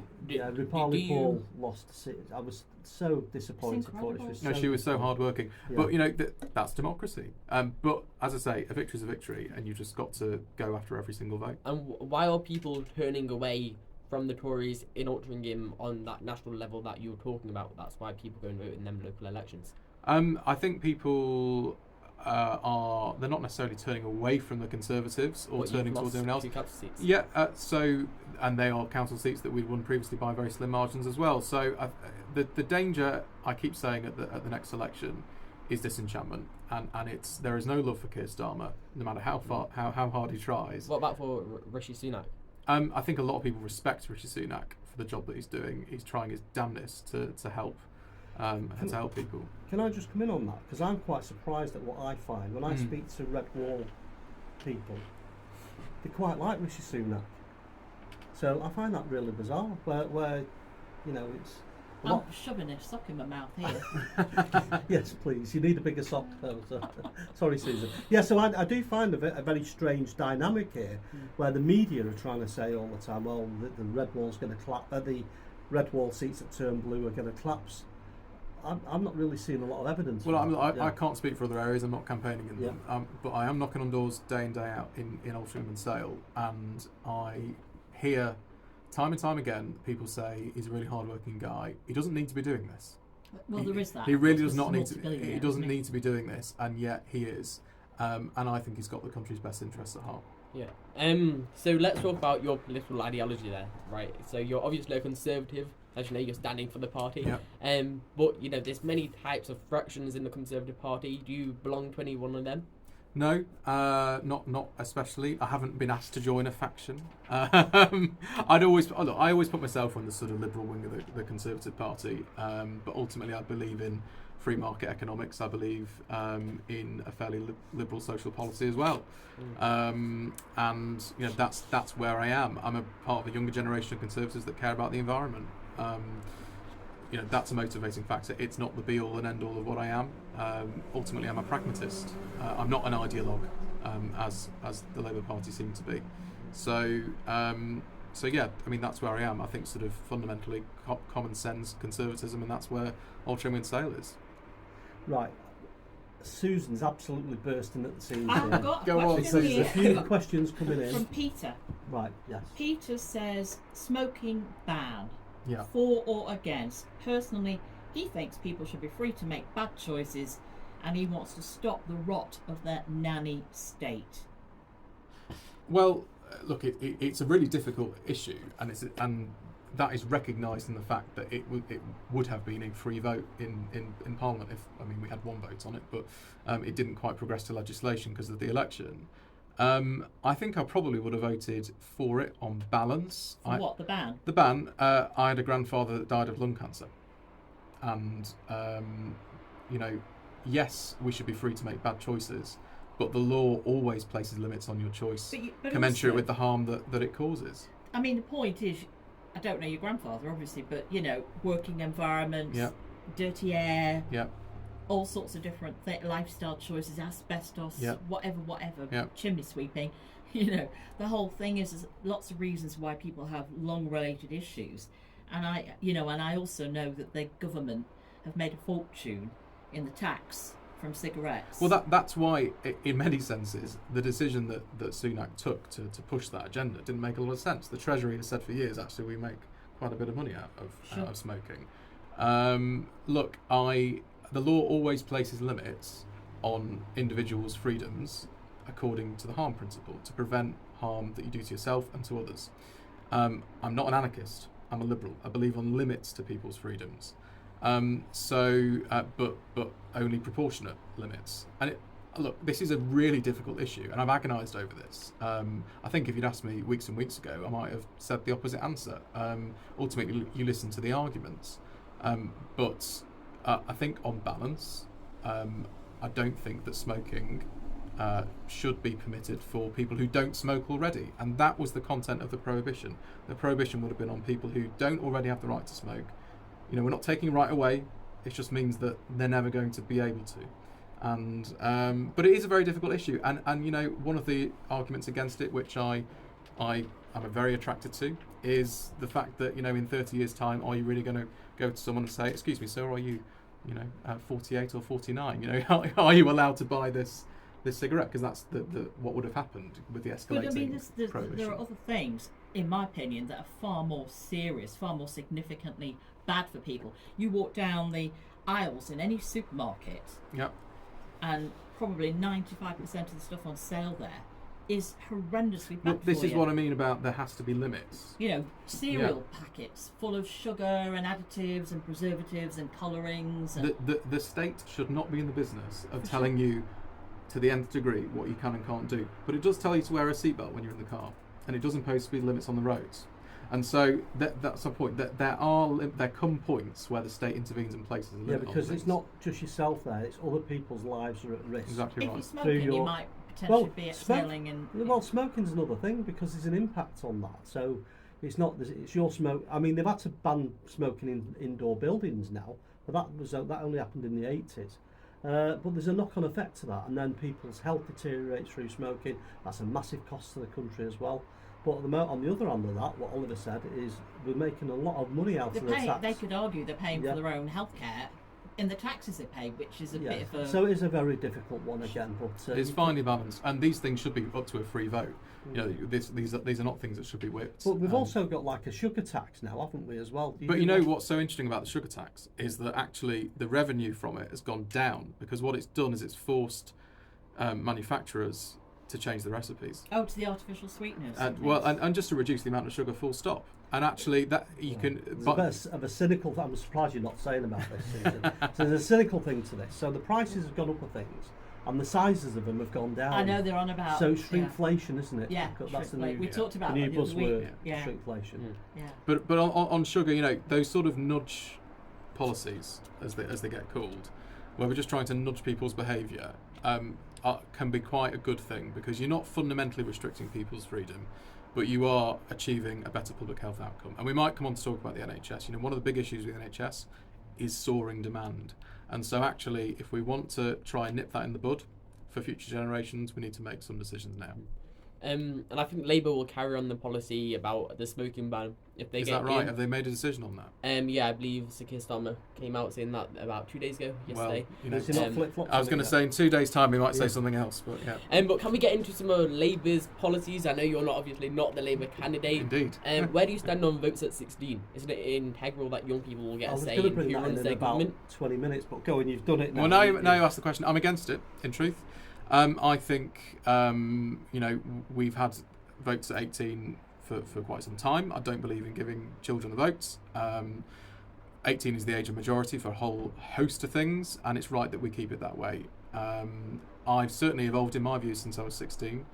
Rupali Paul lost. I was so disappointed for it. She was so hardworking. Yeah. But you know, that's democracy. But as I say, a victory is a victory, and you've just got to go after every single vote. And why are people turning away from the Tories in Altrincham on that national level that you were talking about? That's why people go and vote in them local elections. I think people they're not necessarily turning away from the Conservatives or turning towards anyone else. 2 council seats. Yeah, and they are council seats that we'd won previously by very slim margins as well. So the danger, I keep saying at the next election, is disenchantment, and there is no love for Keir Starmer, no matter how hard he tries. What about for Rishi Sunak? I think a lot of people respect Rishi Sunak for the job that he's doing. He's trying his damnedest to help. And to help people. Can I just come in on that? Because I'm quite surprised at what I find when I speak to Red Wall people. They quite like Rishi Sunak. So I find that really bizarre. Where you know, it's. I'm shoving a sock in my mouth here. Yes, please. You need a bigger sock, though. So. Sorry, Susan. Yeah, so I do find a very strange dynamic here, where the media are trying to say all the time, well, the Red Wall's going to collapse. The Red Wall seats at Turnblue are going to collapse. I'm not really seeing a lot of evidence. Well, I can't speak for other areas. I'm not campaigning in them, but I am knocking on doors day in, day out in Altrincham and Sale, and I hear time and time again people say he's a really hard-working guy. He doesn't need to be doing this. Well, there is that. He really does not need to. He doesn't need to be doing this, and yet he is. And I think he's got the country's best interests at heart. Yeah. So let's talk about your political ideology there, right? So you're obviously a Conservative. As you know, you're standing for the party. Yep. But you know, there's many types of fractions in the Conservative Party. Do you belong to any one of them? No, not especially. I haven't been asked to join a faction. I always put myself on the sort of liberal wing of the Conservative Party. But ultimately, I believe in free market economics. I believe in a fairly liberal social policy as well. And you know, that's where I am. I'm a part of a younger generation of Conservatives that care about the environment. You know, that's a motivating factor. It's not the be-all and end-all of what I am. Ultimately, I'm a pragmatist. I'm not an ideologue, as the Labour Party seem to be. So yeah, I mean, that's where I am. I think sort of fundamentally common sense conservatism, and that's where Altrincham and Sale is. Right. Susan's absolutely bursting at the seams I've here. got Go on, a So there's a few questions coming in. from Peter. Right, yes. Peter says, smoking ban. Yeah. For or against? Personally, he thinks people should be free to make bad choices, and he wants to stop the rot of their nanny state. Well, look, it's a really difficult issue, and that is recognised in the fact that it would have been a free vote in Parliament if, I mean, we had one vote on it, but it didn't quite progress to legislation because of the election. I think I probably would have voted for it on balance. What, the ban? The ban. I had a grandfather that died of lung cancer, and you know, yes, we should be free to make bad choices, but the law always places limits on your choice, But commensurate also, with the harm that it causes. I mean, the point is, I don't know your grandfather, obviously, but, working environments, Yeah. dirty air, Yeah. all sorts of different lifestyle choices, asbestos, Yeah. whatever, Yeah. chimney sweeping. The whole thing is there's lots of reasons why people have lung-related issues, and I also know that the government have made a fortune in the tax from cigarettes. Well, that's why, in many senses, the decision that Sunak took to push that agenda didn't make a lot of sense. The Treasury has said for years, actually, we make quite a bit of money out of smoking. Look, the law always places limits on individuals' freedoms according to the harm principle, to prevent harm that you do to yourself and to others. I'm not an anarchist. I'm a liberal. I believe on limits to people's freedoms. But only proportionate limits. And look, this is a really difficult issue, and I've agonised over this. I think if you'd asked me weeks and weeks ago, I might have said the opposite answer. Ultimately, you listen to the arguments. But I think on balance, I don't think that smoking should be permitted for people who don't smoke already. And that was the content of the prohibition. The prohibition would have been on people who don't already have the right to smoke. We're not taking right away. It just means that they're never going to be able to. And but it is a very difficult issue. And one of the arguments against it, which I am very attracted to, is the fact that in 30 years' time, are you really going to go to someone and say, "Excuse me, sir, are you 48 or 49? Are you allowed to buy this cigarette?" Because that's the what would have happened with the escalating But I mean, prohibition. there are other things, in my opinion, that are far more serious, far more significantly bad for people. You walk down the aisles in any supermarket, Yep. and probably 95% of the stuff on sale there is horrendously bad Well, this for is you. what I mean about there has to be limits. Cereal packets full of sugar and additives and preservatives and colourings. And The state should not be in the business of telling you to the nth degree what you can and can't do, but it does tell you to wear a seatbelt when you're in the car, and it does impose speed limits on the roads. And so that's the point. That there come points where the state intervenes and places a limit. Yeah, because on it's things. not just yourself there; it's other people's lives are at risk. Exactly if right. you're smoking, you your- might potentially be exhaling and... Well, smoking's another thing because there's an impact on that. So it's not it's your smoke. I mean, they've had to ban smoking in indoor buildings now, but that only happened in the 80s. But there's a knock-on effect to that, and then people's health deteriorates through smoking. That's a massive cost to the country as well. But on the other end of that, what Oliver said is we're making a lot of money out of the tax. They could argue they're paying for their own healthcare in the taxes they pay, which is a bit of a... So it is a very difficult one again, but It's finely balanced, and these things should be up to a free vote. These are not things that should be whipped. But we've also got like a sugar tax now, haven't we, as well? But what's so interesting about the sugar tax is that actually the revenue from it has gone down, because what it's done is it's forced manufacturers to change the recipes. Oh, to the artificial sweeteners. And just to reduce the amount of sugar, full stop. And actually, that you can. There's a bit of a cynical. I'm surprised you're not saying about this, Susan. So there's a cynical thing to this. So the prices have gone up of things, and the sizes of them have gone down. I know they're on about... So shrinkflation, isn't it? Yeah, That's the we talked about the new that the other week. buzzword, Yeah. shrinkflation. Yeah. But on sugar, those sort of nudge policies, as they get called, where we're just trying to nudge people's behaviour, can be quite a good thing, because you're not fundamentally restricting people's freedom, but you are achieving a better public health outcome. And we might come on to talk about the NHS. One of the big issues with the NHS is soaring demand. And so actually, if we want to try and nip that in the bud for future generations, we need to make some decisions now. And I think Labour will carry on the policy about the smoking ban if they Is get that right? in. Have they made a decision on that? Yeah, I believe Sir Keir Starmer came out saying that about 2 days ago, yesterday. Well, Is it not flip-flops I was on going it to yet? say in 2 days' time we might say something else, but yeah. But can we get into some of Labour's policies? I know you're obviously not the Labour candidate. Indeed. Where do you stand on votes at 16? Isn't it integral that young people will get I a was say going to in bring who that in runs in their about government? 20 minutes, but go on, you've done it now. Well, now you ask the question. I'm against it, in truth. I think, we've had votes at 18 for quite some time. I don't believe in giving children the votes. 18 is the age of majority for a whole host of things, and it's right that we keep it that way. I've certainly evolved in my views since I was 16,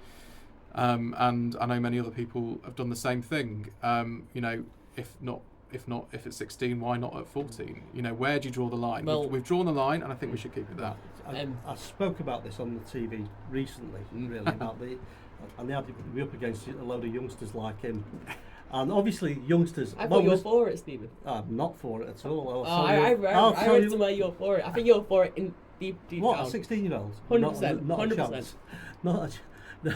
and I know many other people have done the same thing. If not if it's 16, why not at 14? You know, where do you draw the line? Well, we've drawn the line, and I think we should keep it there. I spoke about this on the TV recently, really, about and they had to be up against a load of youngsters like him. And obviously, youngsters. I thought you were for it, Stephen. I'm not for it at all. I read somewhere you're for it. I think you're for it in deep what, down. a 16-year-old? 100%. Not 100%. a chance. Not a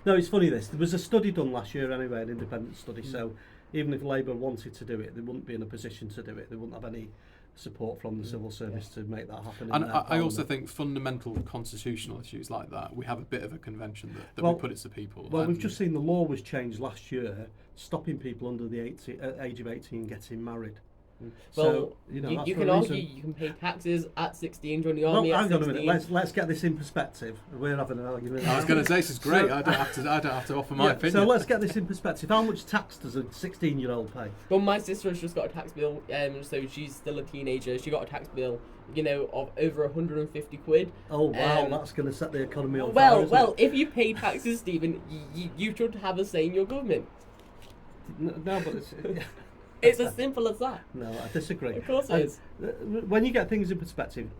No, it's funny this. There was a study done last year anyway, an independent study, so even if Labour wanted to do it, they wouldn't be in a position to do it. They wouldn't have any support from the civil service to make that happen. And I also think fundamental constitutional issues like that, we have a bit of a convention that we put it to people. Well, we've just seen the law was changed last year, stopping people under the age of 18 getting married. Well, so, you can argue you can pay taxes at 16, join the army at 16. Hang on a minute, let's get this in perspective. We're having an argument. I was going to say, this is great. I don't have to offer my opinion. So let's get this in perspective. How much tax does a 16-year-old pay? Well, my sister has just got a tax bill, so she's still a teenager. She got a tax bill, of over 150 quid. Oh wow, that's going to set the economy on fire. Well, if you pay taxes, Stephen, you should have a say in your government. No, but it's. It's as simple as that. No, I disagree. Of course it is. When you get things in perspective,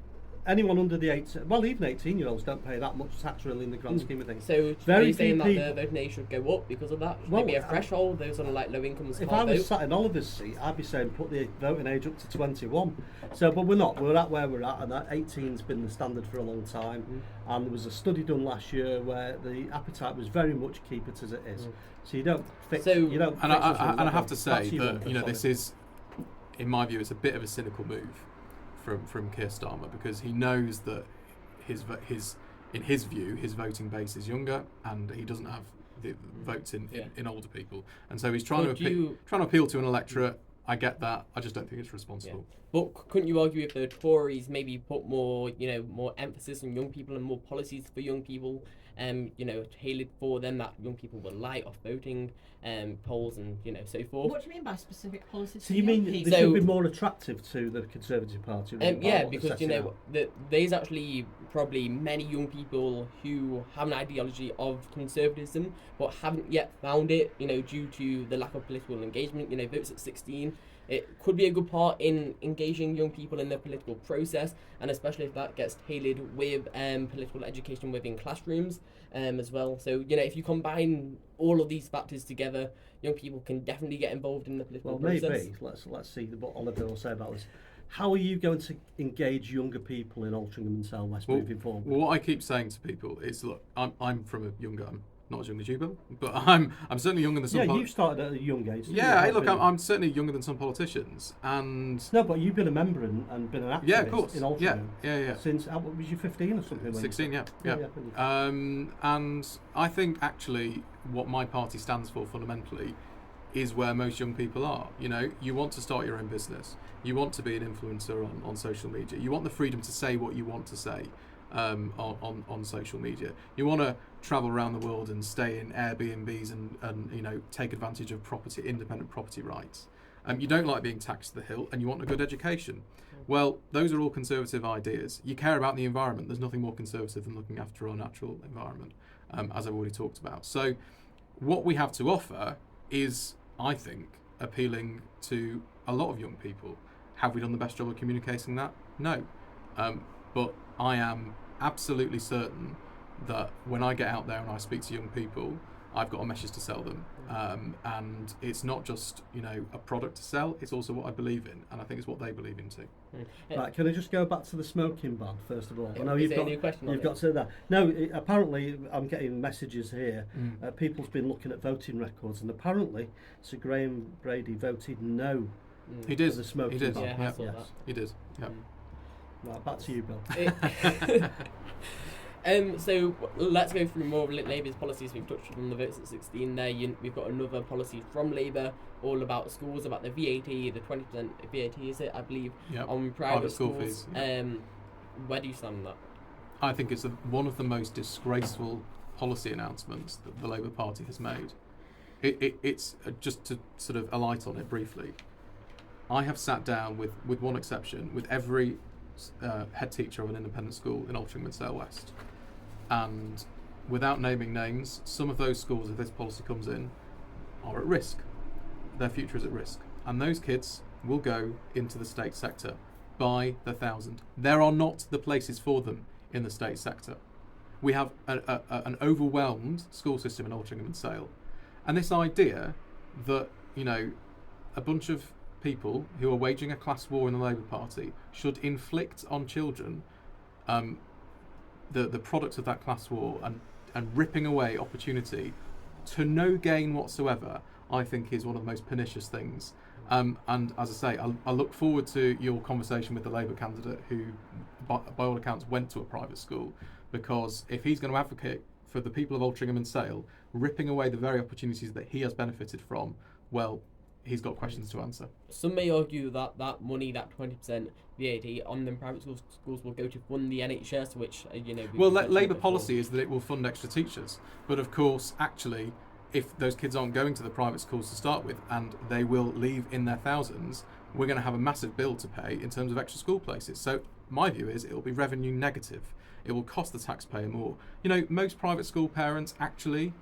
anyone under the even 18-year-olds don't pay that much tax really in the grand scheme of things. So are you saying that the voting age should go up because of that? Should there be a threshold? Those on low incomes if can't I was vote? sat in Oliver's seat, I'd be saying put the voting age up to 21. So, but we're not. We're at where we're at, and that 18's been the standard for a long time. And there was a study done last year where the appetite was very much keep it as it is. So you don't fix. And I have to say that this is, in my view, it's a bit of a cynical move from Keir Starmer, because he knows that in his view his voting base is younger and he doesn't have the votes in older people, and so he's trying to appeal to an electorate. I get that. I just don't think it's responsible. Yeah. But couldn't you argue if the Tories maybe put more emphasis on young people and more policies for young people, tailored for them, that young people were light off voting polls and so forth? What do you mean by specific policies? So you mean they should be more attractive to the Conservative Party? Because there's actually probably many young people who have an ideology of conservatism but haven't yet found it, due to the lack of political engagement. Votes at 16. It could be a good part in engaging young people in the political process, and especially if that gets tailored with political education within classrooms as well. So, if you combine all of these factors together, young people can definitely get involved in the political process. Maybe. Let's see what Oliver will say about this. How are you going to engage younger people in Altrincham and Sale West moving forward? Well, what I keep saying to people is, look, I'm from a younger. I'm not as young as you, Bill, but I'm certainly younger than some. Yeah, you started at a young age. Yeah, hey, look, I'm certainly younger than some politicians, and no, but you've been a member and been an activist. Yeah, of course. In Altrincham. Yeah. Since was you 15 or something? 16, yeah. And I think actually what my party stands for fundamentally is where most young people are. You want to start your own business. You want to be an influencer on social media. You want the freedom to say what you want to say on social media. You want to travel around the world and stay in Airbnbs and take advantage of independent property rights. You don't like being taxed to the hilt, and you want a good education. Well, those are all conservative ideas. You care about the environment. There's nothing more conservative than looking after our natural environment, as I've already talked about. So what we have to offer is, I think, appealing to a lot of young people. Have we done the best job of communicating that? No. But I am absolutely certain that when I get out there and I speak to young people, I've got a message to sell them. And it's not just, a product to sell, it's also what I believe in, and I think it's what they believe in too. Right, can I just go back to the smoking ban first of all? I know you've got to say that. No, apparently I'm getting messages here. People's been looking at voting records, and apparently Sir Graham Brady voted no. He did. For the smoking ban. Yeah, he did. Yeah. Right, back to you, Bill. So let's go through more of Labour's policies. We've touched on the votes at 16 there. We've got another policy from Labour all about schools, about the VAT, the 20% VAT, is it, I believe, on private schools. Fees, yeah. Where do you stand on that? I think it's one of the most disgraceful policy announcements that the Labour Party has made. It's just to sort of alight on it briefly. I have sat down with one exception, with every head teacher of an independent school in Altrincham and Sale West. And without naming names, some of those schools, if this policy comes in, are at risk. Their future is at risk. and those kids will go into the state sector by the thousand. There are not the places for them in the state sector. We have an overwhelmed school system in Altrincham and Sale, and this idea that, you know, a bunch of people who are waging a class war in the Labour Party should inflict on children the products of that class war and ripping away opportunity to no gain whatsoever, I think is one of the most pernicious things. And as I say, I look forward to your conversation with the Labour candidate who, by all accounts, went to a private school, because if he's going to advocate for the people of Altrincham and Sale, ripping away the very opportunities that he has benefited from, well, he's got questions to answer. Some may argue that that money, that 20% VAT on them private schools will go to fund the NHS, which, you know... Well, Labour policy is that it will fund extra teachers. But of course, actually, if those kids aren't going to the private schools to start with, and they will leave in their thousands, we're going to have a massive bill to pay in terms of extra school places. So my view is it will be revenue negative. It will cost the taxpayer more. You know, most private school parents actually,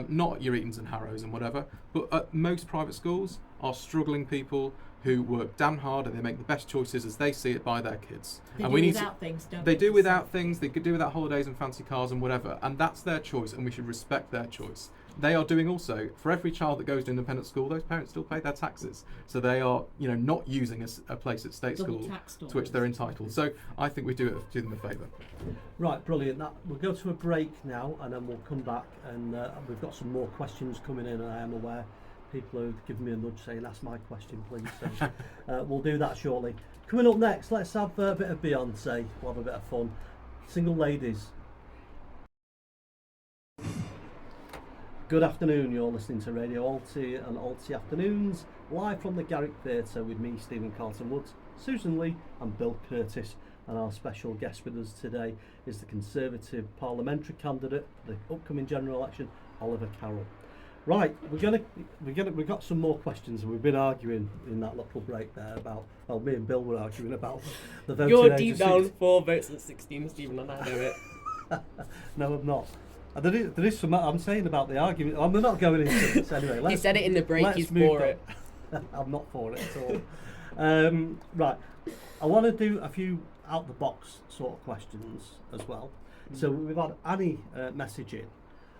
not at your Eatons and Harrows and whatever, but at most private schools are struggling people who work damn hard, and they make the best choices as they see it by their kids. They and do we need without things, don't they they? do without things, they could do without holidays and fancy cars and whatever, and that's their choice, and we should respect their choice. They are doing also, for every child that goes to independent school, those parents still pay their taxes. So they are, you know, not using a place at state Double school taxed to which they're entitled. So I think we do them a favour. Right, brilliant. We'll go to a break now, and then we'll come back, and we've got some more questions coming in, and I am aware people are giving me a nudge saying, ask my question, please. So we'll do that shortly. Coming up next, let's have a bit of Beyonce. We'll have a bit of fun. Single ladies. Good afternoon, you're listening to RadioAlty and Alty Afternoons, live from the Garrick Theatre with me, Stephen Carlton-Woods, Susan Lee and Bill Curtis. And our special guest with us today is the Conservative parliamentary candidate for the upcoming general election, Oliver Carroll. Right, we've got some more questions, and we've been arguing in that little break there about, well, me and Bill were arguing about the voting You're age deep of down 6. 4 votes at 16, Stephen, and I know it. No, I'm not. There is some I'm saying about the argument. I'm not going into this anyway. He said it in the break, he's for it. I'm not for it at all. Right, I want to do a few out-the-box sort of questions as well. So we've had Annie message in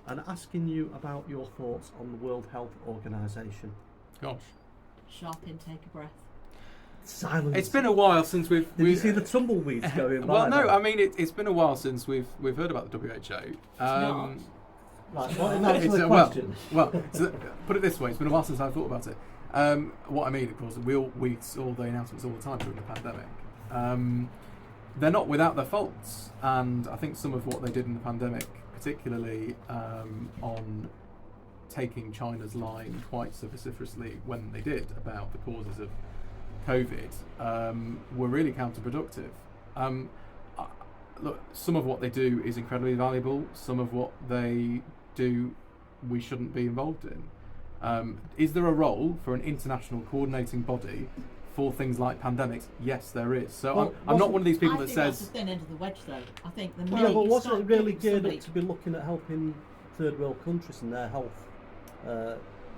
and asking you about your thoughts on the World Health Organization. Gosh. Sharp intake of breath. Silence. It's been a while since Did you see the tumbleweeds going by? Well, no, now? I mean, it's been a while since we've heard about the WHO. not. Right, what answer It's, the well, question. so, put it this way, it's been a while since I've thought about it. What I mean, of course, we saw the announcements all the time during the pandemic. They're not without their faults, and I think some of what they did in the pandemic, particularly on taking China's line quite so vociferously when they did about the causes of COVID, were really counterproductive. Look, some of what they do is incredibly valuable. Some of what they do, we shouldn't be involved in. Is there a role for an international coordinating body for things like pandemics? Yes, there is. So Well, I'm not one of these people I that think that's says. the thin end of the wedge, though. I think the Well, minute but you wasn't start it really giving geared somebody- up to be looking at helping third world countries and their health?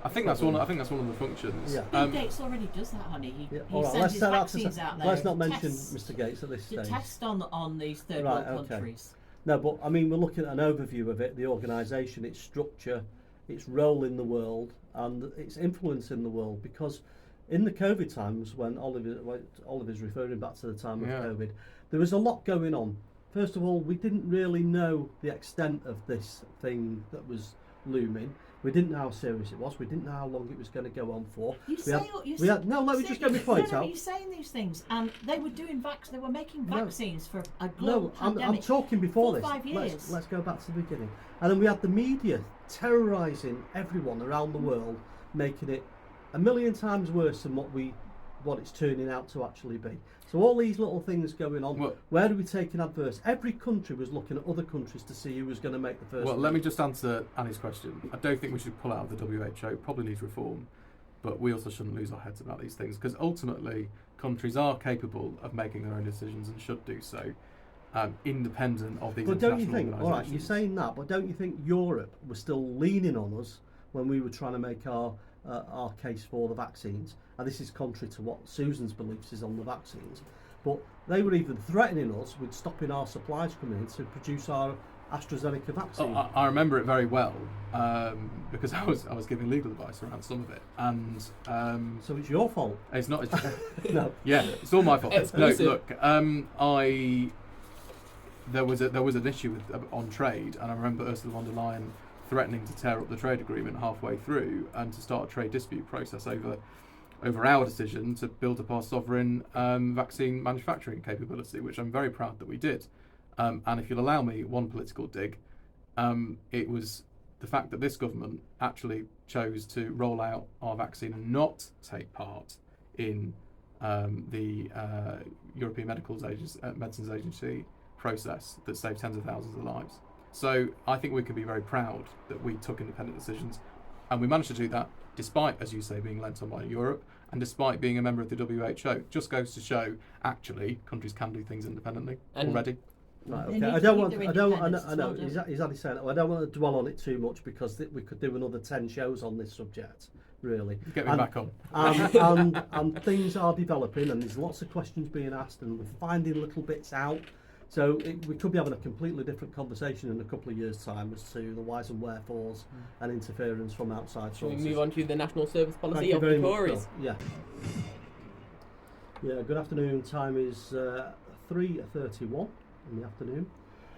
I think that's one of the functions. Yeah. Bill Gates already does that, honey. He All right, sends let's his set that vaccines out there. let's not to mention test- Mr. Gates at this to stage. test on these third Right, world okay. countries. No, but I mean, we're looking at an overview of it, the organisation, its structure, its role in the world, and its influence in the world. Because in the COVID times, when Oliver's referring back to the time of Yeah. COVID, there was a lot going on. First of all, we didn't really know the extent of this thing that was looming. We didn't know how serious it was. We didn't know how long it was going to go on for. You We say had- what you we had- no, let me say- just get my point no, out. You're saying these things, and they were doing they were making No. vaccines for a global No, I'm pandemic. talking before 4 or this. 5 years. Let's go back to the beginning. And then we had the media terrorising everyone around the world, making it a million times worse than what it's turning out to actually be. So all these little things going on. Well- Where do we take an adverse? Every country was looking at other countries to see who was going to make the first. Well, let move. me just answer Annie's question. I don't think we should pull out of the WHO. Probably needs reform, but we also shouldn't lose our heads about these things, because ultimately countries are capable of making their own decisions and should do so, independent of these But don't you international think? All right, you're organisations. saying that, but don't you think Europe was still leaning on us when we were trying to make our our case for the vaccines, and this is contrary to what Susan's beliefs is on the vaccines, but they were even threatening us with stopping our supplies coming in to produce our AstraZeneca vaccine. I remember it very well because I was giving legal advice around some of it, and so it's your fault. It's not. No. Yeah, it's all my fault. No, Exclusive. look, there was an issue on trade, and I remember Ursula von der Leyen threatening to tear up the trade agreement halfway through and to start a trade dispute process over our decision to build up our sovereign vaccine manufacturing capability, which I'm very proud that we did. And if you'll allow me one political dig, it was the fact that this government actually chose to roll out our vaccine and not take part in the European Medicines Agency process that saved tens of thousands of lives. So I think we can be very proud that we took independent decisions, and we managed to do that despite, as you say, being lent on by Europe, and despite being a member of the WHO. Just goes to show, actually, countries can do things independently already. Right, They okay. need I to don't keep want. their I don't. independence I as know. well, don't Exactly saying that. I don't want to dwell on it too much because we could do another 10 shows on this subject. Really. Get me back on. And things are developing, and there's lots of questions being asked, and we're finding little bits out. So we could be having a completely different conversation in a couple of years' time as to the whys and wherefores and interference from outside Shall we sources. move on to the national service Thank policy you of the very much, Tories? Bill. Yeah, good afternoon. Time is 3:31 in the afternoon.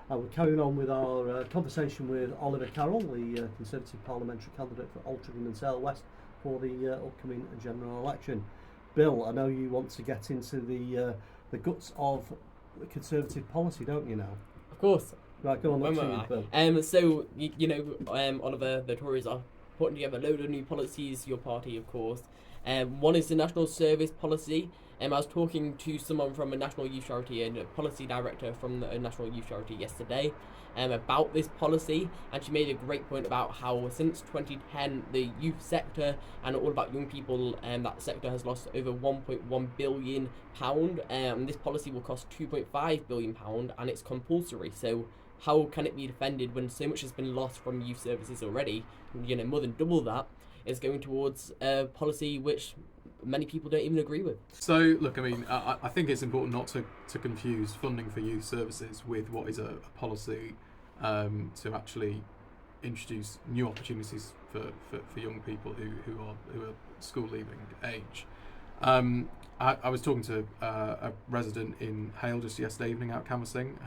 We're carrying on with our conversation with Oliver Carroll, the Conservative parliamentary candidate for Altrincham and Sale West for the upcoming general election. Bill, I know you want to get into the guts of Conservative policy, don't you now? Of course. Right, go on. When Let's were see, Bill. I? So Oliver, the Tories are putting together a load of new policies. Your party, of course. One is the national service policy. I was talking to someone from a national youth charity and a policy director from a national youth charity yesterday about this policy, and she made a great point about how since 2010 the youth sector and all about young people that sector has lost over £1.1 billion. This policy will cost £2.5 billion and it's compulsory. So how can it be defended when so much has been lost from youth services already? More than double that is going towards a policy which many people don't even agree with. So, look, I mean, I think it's important not to confuse funding for youth services with what is a policy to actually introduce new opportunities for young people who are school leaving age. I was talking to a resident in Hale just yesterday evening out canvassing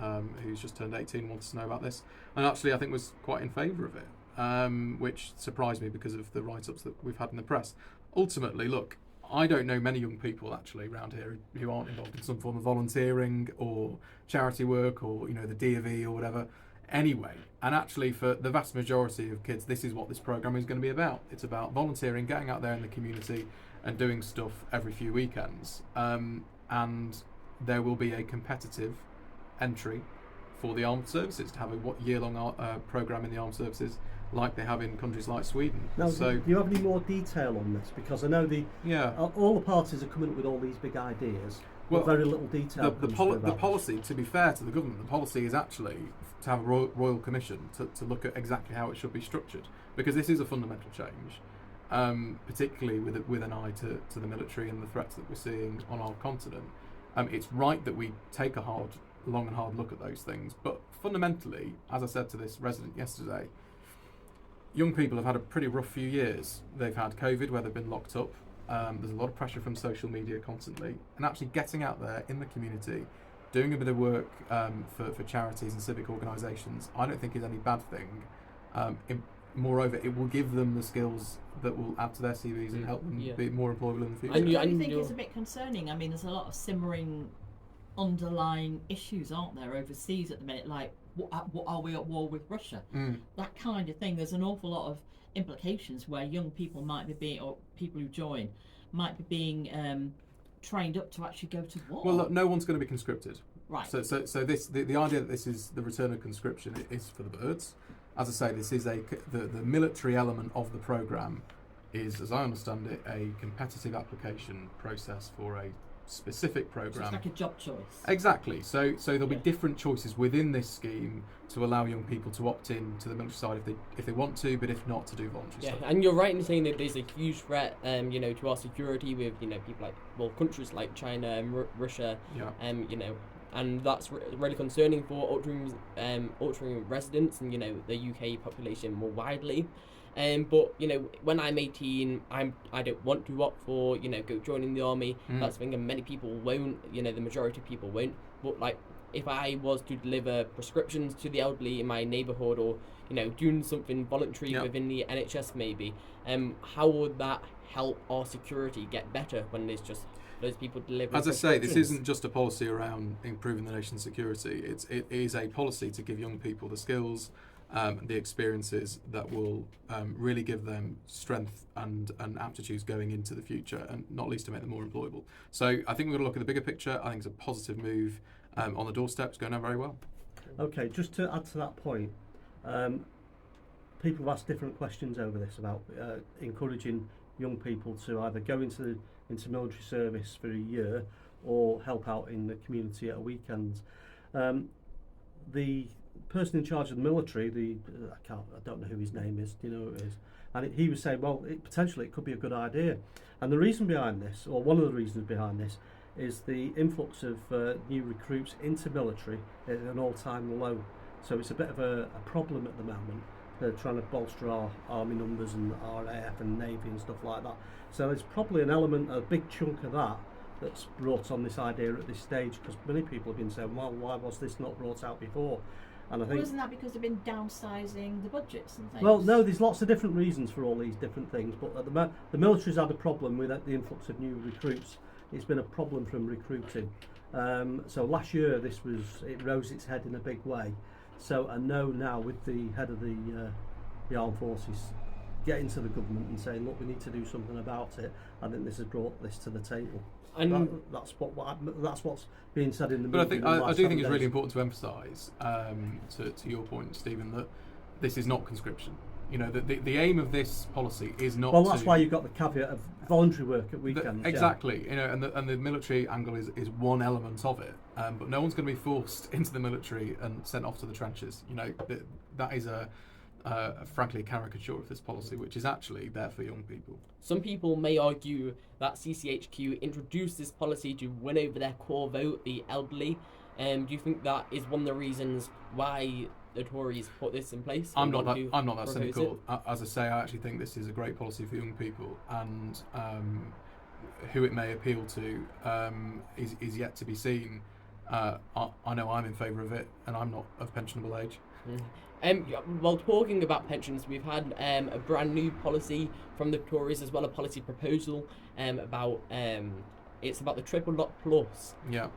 who's just turned 18 and wanted to know about this, and actually I think was quite in favour of it, which surprised me because of the write-ups that we've had in the press. Ultimately, look, I don't know many young people actually around here who aren't involved in some form of volunteering or charity work or the D of E or whatever. Anyway, and actually for the vast majority of kids, this is what this programme is going to be about. It's about volunteering, getting out there in the community and doing stuff every few weekends. And there will be a competitive entry for the armed services to have a year-long programme in the armed services like they have in countries like Sweden. Now, so, do you have any more detail on this? Because I know all the parties are coming up with all these big ideas, but very little detail. The policy, to be fair to the government, the policy is actually to have a royal commission to look at exactly how it should be structured, because this is a fundamental change, particularly with an eye to the military and the threats that we're seeing on our continent. It's right that we take a long and hard look at those things, but fundamentally, as I said to this resident yesterday, young people have had a pretty rough few years. They've had COVID where they've been locked up. There's a lot of pressure from social media constantly, and actually getting out there in the community, doing a bit of work for charities and civic organisations, I don't think is any bad thing. Moreover, it will give them the skills that will add to their CVs and help them be more employable in the future. I think it's a bit concerning. I mean, there's a lot of simmering underlying issues, aren't there, overseas at the minute, like what are we at war with Russia? That kind of thing. There's an awful lot of implications where young people might be being, or people who join might be being trained up to actually go to war. Well, look, no one's going to be conscripted. Right. So this the idea that this is the return of conscription is for the birds. As I say, this is the military element of the programme is, as I understand it, a competitive application process for a specific So it's programme. like a job choice. Exactly. So there'll be Yeah. different choices within this scheme to allow young people to opt in to the military side if they want to, but if not, to do voluntary Yeah, stuff. and you're right in saying that there's a huge threat, to our security with, people like, countries like China and Russia, Yeah. And that's really concerning for Altrincham residents and, the UK population more widely. But when I'm 18, I don't want to opt for go joining the army. That's the thing, and many people won't. The majority of people won't. But like, if I was to deliver prescriptions to the elderly in my neighbourhood, or doing something voluntary within the NHS, maybe, how would that help our security get better when there's just those people delivering? As I say, this isn't just a policy around improving the nation's security. It is a policy to give young people the skills, the experiences that will really give them strength and aptitudes going into the future, and not least to make them more employable. So I think we've got to look at the bigger picture. I think it's a positive move on the doorstep. It's going down very well. Okay, just to add to that point, people have asked different questions over this about encouraging young people to either go into military service for a year or help out in the community at a weekend. The person in charge of the military, I don't know who his name is. Do you know who it is? And he was saying, well, potentially it could be a good idea. And the reason behind this, or one of the reasons behind this, is the influx of new recruits into military at an all-time low. So it's a bit of a problem at the moment. They're trying to bolster our army numbers and our AF and Navy and stuff like that. So there's probably an element, a big chunk of that, that's brought on this idea at this stage, because many people have been saying, well, why was this not brought out before? And I think, Wasn't that because they've been downsizing the budgets and things? well, no, there's lots of different reasons for all these different things, but at the military's had a problem with the influx of new recruits. It's been a problem from recruiting. So last year it rose its head in a big way. So I know now, with the head of the armed forces getting to the government and saying, look, we need to do something about it, I think this has brought this to the table. And that's what's being said in the But meeting. I do think it's really important to emphasise, to your point, Stephen, that this is not conscription. The aim of this policy is not. Well, that's why you've got the caveat of voluntary work at weekends. Exactly. And the military angle is one element of it. But no one's going to be forced into the military and sent off to the trenches. That is frankly a caricature of this policy, which is actually there for young people. Some people may argue that CCHQ introduced this policy to win over their core vote, the elderly. Do you think that is one of the reasons why the Tories put this in place? I'm not that cynical. As I say, I actually think this is a great policy for young people, and who it may appeal to is yet to be seen. I know I'm in favour of it, and I'm not of pensionable age. While talking about pensions, we've had a brand new policy from the Tories, as well, a policy proposal about it's about the triple lock plus. Yeah.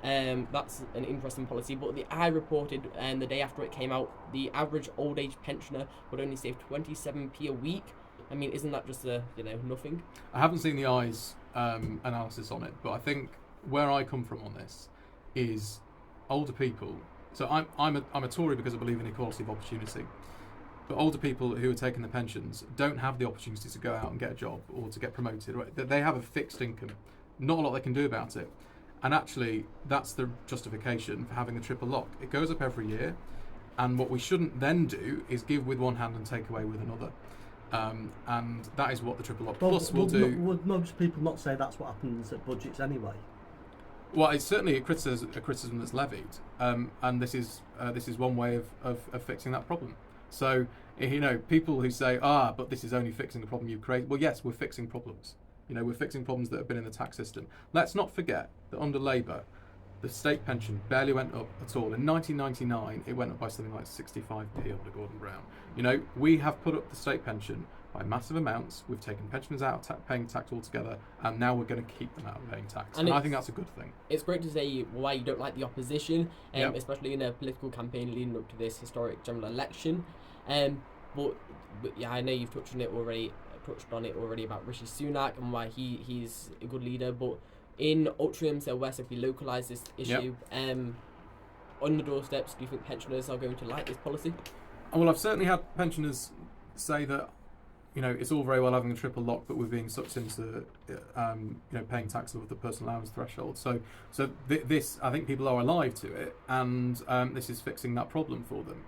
That's an interesting policy. But I reported the day after it came out, the average old age pensioner would only save 27p a week. I mean, isn't that just nothing? I haven't seen the eyes analysis on it, but I think where I come from on this is older people. So I'm a Tory because I believe in equality of opportunity. But older people who are taking the pensions don't have the opportunity to go out and get a job or to get promoted. Right? They have a fixed income. Not a lot they can do about it. And actually, that's the justification for having the triple lock. It goes up every year. And what we shouldn't then do is give with one hand and take away with another. And that is what the triple lock plus will do. Would most people not say that's what happens at budgets anyway? Well, it's certainly a criticism that's levied, and this is one way of fixing that problem. So, people who say, but this is only fixing a problem you've created. Well, yes, we're fixing problems. We're fixing problems that have been in the tax system. Let's not forget that under Labour, the state pension barely went up at all. In 1999, it went up by something like 65p under Gordon Brown. We have put up the state pension by massive amounts. We've taken pensioners out of paying tax altogether, and now we're going to keep them out of paying tax. And I think that's a good thing. It's great to say why you don't like the opposition, especially in a political campaign leading up to this historic general election. But yeah, I know you've touched on it already about Rishi Sunak and why he's a good leader. But in Altrincham, so West, if we localise this issue, on the doorsteps, do you think pensioners are going to like this policy? Well, I've certainly had pensioners say that, it's all very well having a triple lock, but we're being sucked into, paying tax over the personal allowance threshold. So this, I think people are alive to it, and this is fixing that problem for them.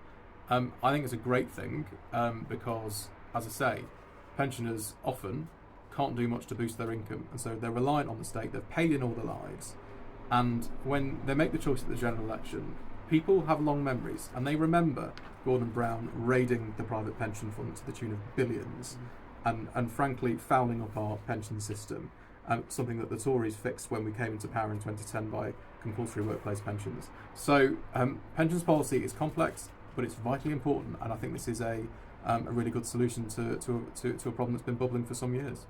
I think it's a great thing because, as I say, pensioners often can't do much to boost their income, and so they're reliant on the state. They've paid in all their lives, and when they make the choice at the general election, people have long memories, and they remember Gordon Brown raiding the private pension fund to the tune of billions, and frankly fouling up our pension system, something that the Tories fixed when we came into power in 2010 by compulsory workplace pensions. So pensions policy is complex, but it's vitally important, and I think this is a really good solution to a problem that's been bubbling for some years.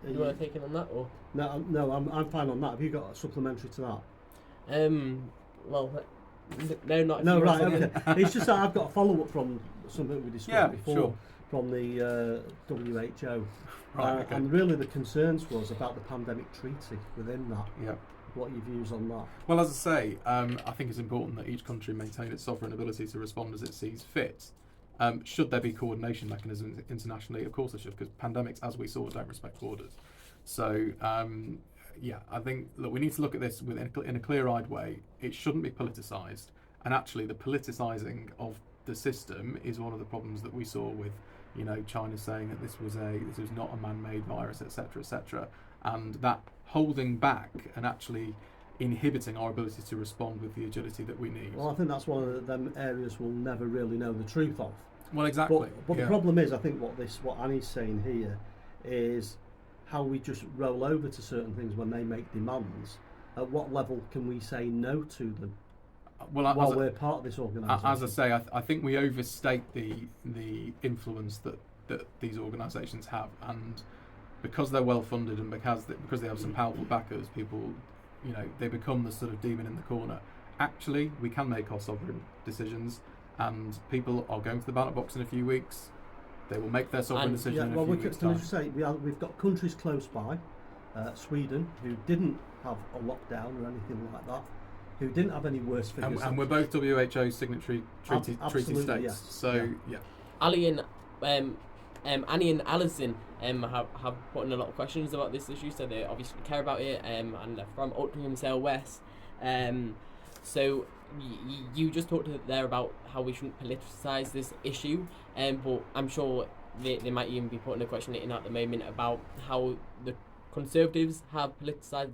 Do you want to take in on that, or? No, I'm fine on that. Have you got a supplementary to that? Well, no, not. No, right, okay. It's just that I've got a follow-up from something we discussed before, sure. from the WHO. Right, okay. And really the concerns was about the pandemic treaty within that. Yeah. What are your views on that? Well, as I say, I think it's important that each country maintain its sovereign ability to respond as it sees fit. Should there be coordination mechanisms internationally? Of course there should, because pandemics, as we saw, don't respect borders. So, I think, look, we need to look at this in a clear-eyed way. It shouldn't be politicised, and actually the politicising of the system is one of the problems that we saw with, China saying that this was not a man-made virus, etc., etc., and that holding back and actually inhibiting our ability to respond with the agility that we need. Well, I think that's one of them areas we'll never really know the truth of. Well, exactly. But the problem is, I think what Annie's saying here is how we just roll over to certain things when they make demands. At what level can we say no to them? While we're part of this organisation. As I say, I think we overstate the influence that these organisations have, and because they're well funded and because they have some powerful backers, people, they become the sort of demon in the corner. Actually, we can make our sovereign decisions, and people are going to the ballot box in a few weeks. They will make their sovereign decision in a few weeks' time. Can I just say, we've got countries close by, Sweden, who didn't have a lockdown or anything like that, who didn't have any worse figures. And we're both WHO signatory treaty states. Yes. So, yeah. Ali and Annie and Alison have put in a lot of questions about this issue, so they obviously care about it, and they're from Altrincham, Sale West. So you just talked there about how we shouldn't politicise this issue, but I'm sure they might even be putting a question in at the moment about how the Conservatives have politicised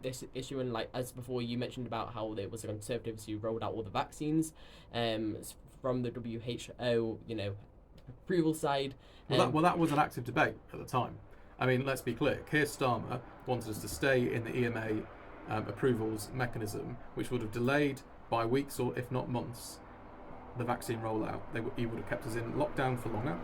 this issue, and like as before you mentioned about how there was the Conservatives who rolled out all the vaccines from the WHO, approval side. Well, that was an active debate at the time. I mean, let's be clear. Keir Starmer wanted us to stay in the EMA approvals mechanism, which would have delayed by weeks or if not months the vaccine rollout. He would have kept us in lockdown for longer,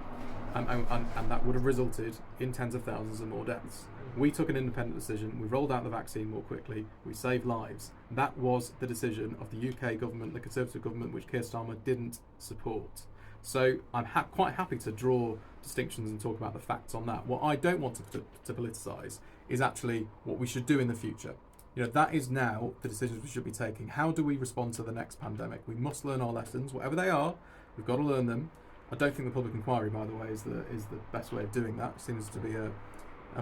and that would have resulted in tens of thousands of more deaths. We took an independent decision. We rolled out the vaccine more quickly. We saved lives. That was the decision of the UK government, the Conservative government, which Keir Starmer didn't support. So I'm quite happy to draw distinctions and talk about the facts on that. What I don't want to politicise is actually what we should do in the future. That is now the decisions we should be taking. How do we respond to the next pandemic? We must learn our lessons, whatever they are. We've got to learn them. I don't think the public inquiry, by the way, is the best way of doing that. It seems to be a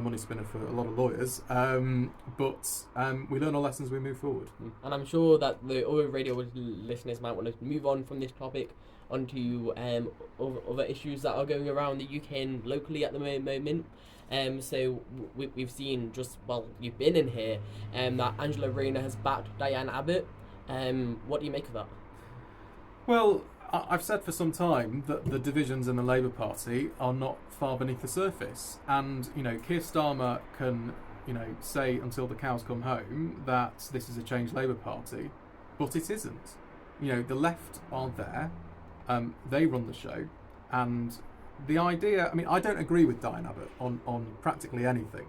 money spinner for a lot of lawyers. But we learn our lessons, we move forward. And I'm sure that the other radio listeners might want to move on from this topic onto other issues that are going around the UK and locally at the moment. So we've seen you've been in here, that Angela Rayner has backed Diane Abbott. What do you make of that? Well, I've said for some time that the divisions in the Labour Party are not far beneath the surface, and Keir Starmer can say until the cows come home that this is a changed Labour Party, but it isn't. The left are there, they run the show, and the idea, I don't agree with Diane Abbott on practically anything,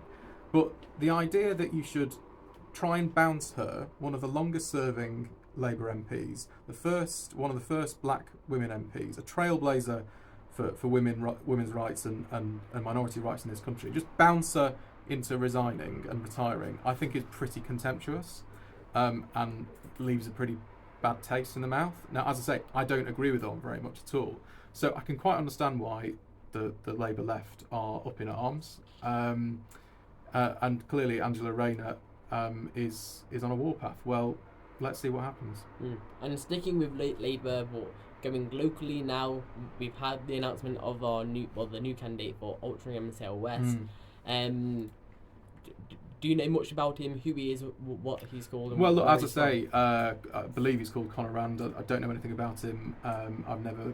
but the idea that you should try and bounce her, one of the longest serving Labour MPs, one of the first black women MPs, a trailblazer for women's rights and minority rights in this country, just bounce her into resigning and retiring, I think is pretty contemptuous, and leaves a pretty bad taste in the mouth. Now, as I say, I don't agree with her very much at all. So I can quite understand why the Labour left are up in arms, and clearly Angela Rayner is on a warpath. Well, let's see what happens. And sticking with Labour, going locally now, we've had the announcement of the new candidate for Altrincham and Sale West. Do you know much about him, who he is, what he's called? And well, look, as I say, I believe he's called Conor Rand. I don't know anything about him. I've never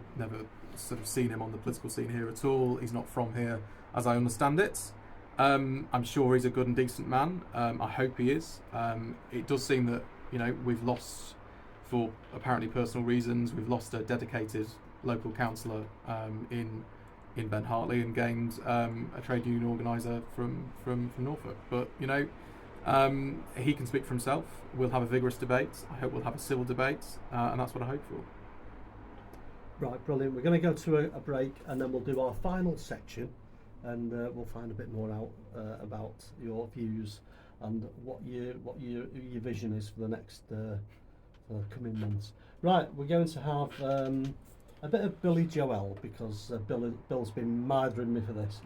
sort of seen him on the political scene here at all. He's not from here, as I understand it. I'm sure he's a good and decent man. I hope he is. It does seem that, we've lost, for apparently personal reasons, we've lost a dedicated local councillor in Ben Hartley, and gained a trade union organiser from Norfolk. But he can speak for himself. We'll have a vigorous debate. I hope we'll have a civil debate, and that's what I hope for. Right, brilliant. We're going to go to a break, and then we'll do our final section, and we'll find a bit more out about your views and what your vision is for the next for the coming months. Right, we're going to have a bit of Billy Joel, because Bill's been mithering me for this.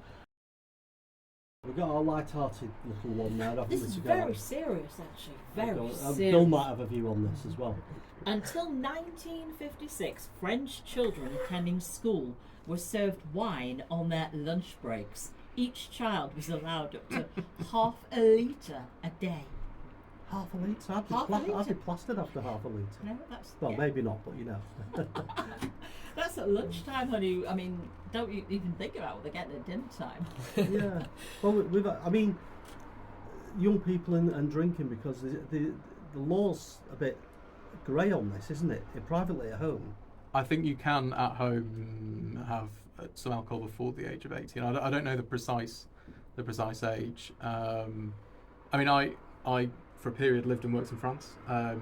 We've got our light-hearted little one there, haven't we? This is very serious, actually. Very serious. Bill might have a view on this as well. Until 1956, French children attending school were served wine on their lunch breaks. Each child was allowed up to half a litre a day. Half a litre? I'd be plastered after half a litre. No, that's... Well, yeah. maybe not, but you know. That's at lunchtime, honey. I mean, don't you even think about what they're getting at dinner time. Yeah. Well, I mean, young people and drinking, because the law's a bit grey on this, isn't it? Privately at home. I think you can at home have some alcohol before the age of 18. I don't know the precise age. I mean, I for a period lived and worked in France,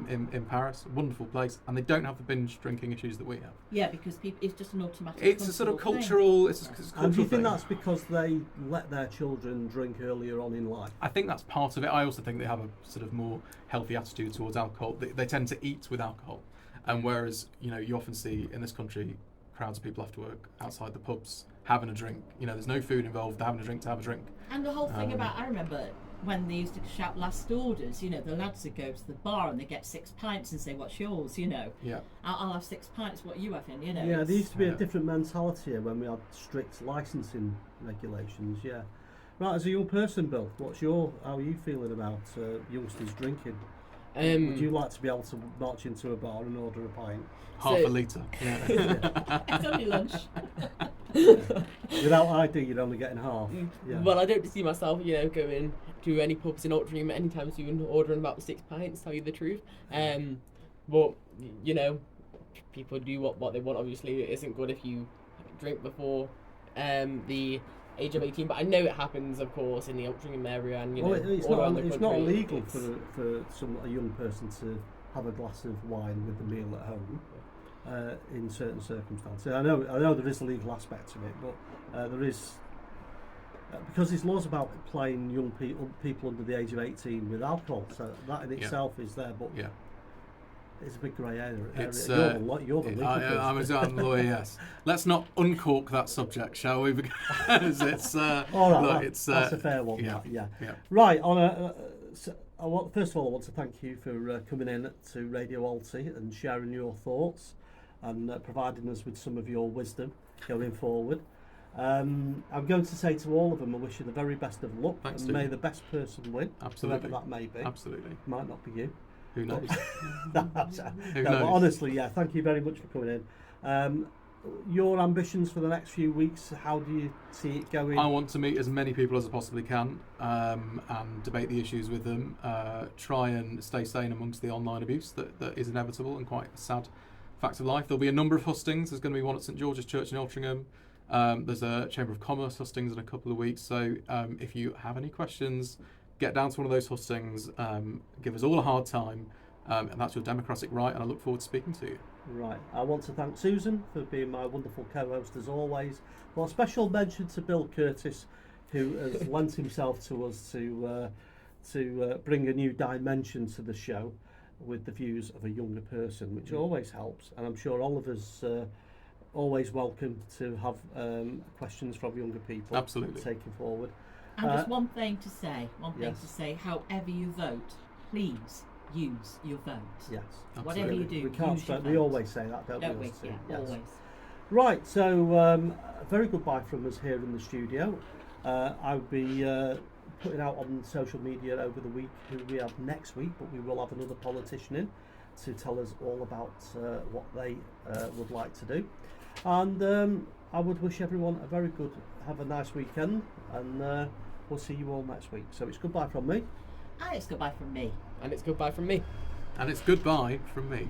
in Paris, wonderful place, and they don't have the binge drinking issues that we have. Yeah, because it's just an automatic. It's a sort of cultural. It's a cultural And do you think thing. that's because they let their children drink earlier on in life? I think that's part of it. I also think they have a sort of more healthy attitude towards alcohol. They tend to eat with alcohol, and whereas you often see in this country crowds of people after work outside the pubs having a drink. There's no food involved. They're having a drink to have a drink. And the whole thing about, I remember when they used to shout last orders, the lads would go to the bar and they get 6 pints and say, what's yours, Yeah. I'll have 6 pints, what are you having, Yeah, there used to be a different mentality when we had strict licensing regulations, yeah. Right, as a young person, Bill, how are you feeling about youngsters drinking? Would you like to be able to march into a bar and order a pint? Half a litre. Yeah. It's only lunch. Without ID, you're only getting half. Yeah. Well, I don't see myself, going to any pubs in Altrincham anytime soon, ordering about 6 pints, tell you the truth. But, people do what they want. Obviously, it isn't good if you drink before the age of 18, but I know it happens, of course, in the Altrincham area, and it's all around the it's country. not illegal for a young person to have a glass of wine with the meal at home. In certain circumstances, I know there is a legal aspect to it, but there is because this law's about playing young people under the age of 18 with alcohol. So that in itself is there, but it's a big grey area. You're the legal person. I'm a lawyer. Yes. Let's not uncork that subject, shall we? Because it's all right. That's a fair one. Yeah. Right. First of all, I want to thank you for coming in to RadioAlty and sharing your thoughts and providing us with some of your wisdom going forward. I'm going to say to all of them, I wish you the very best of luck. Thanks, and may the best person win. Absolutely. Whoever that may be. Absolutely. Might not be you. Who knows? Who knows? But honestly, thank you very much for coming in. Your ambitions for the next few weeks, how do you see it going? I want to meet as many people as I possibly can and debate the issues with them, try and stay sane amongst the online abuse that is inevitable and quite a sad fact of life. There'll be a number of hustings. There's going to be one at St George's Church in Altrincham. There's a Chamber of Commerce hustings in a couple of weeks. So if you have any questions, get down to one of those hustings, give us all a hard time, and that's your democratic right, and I look forward to speaking to you. Right. I want to thank Susan for being my wonderful co-host as always. Well, a special mention to Bill Curtis, who has lent himself to us to bring a new dimension to the show with the views of a younger person, which always helps. And I'm sure all of us always welcome to have questions from younger people. Absolutely. Taken forward. And just one thing to say, Yes. however you vote, please use your vote. Yes. Whatever you do, We can't use your we vote. always say that, don't we? we? us two? Yeah, Yes. always. Right, so a very goodbye from us here in the studio. I'll be putting out on social media over the week who we have next week, but we will have another politician in to tell us all about what they would like to do. And I would wish everyone have a nice weekend, and we'll see you all next week. So it's goodbye from me. And it's goodbye from me. And it's goodbye from me. And it's goodbye from me.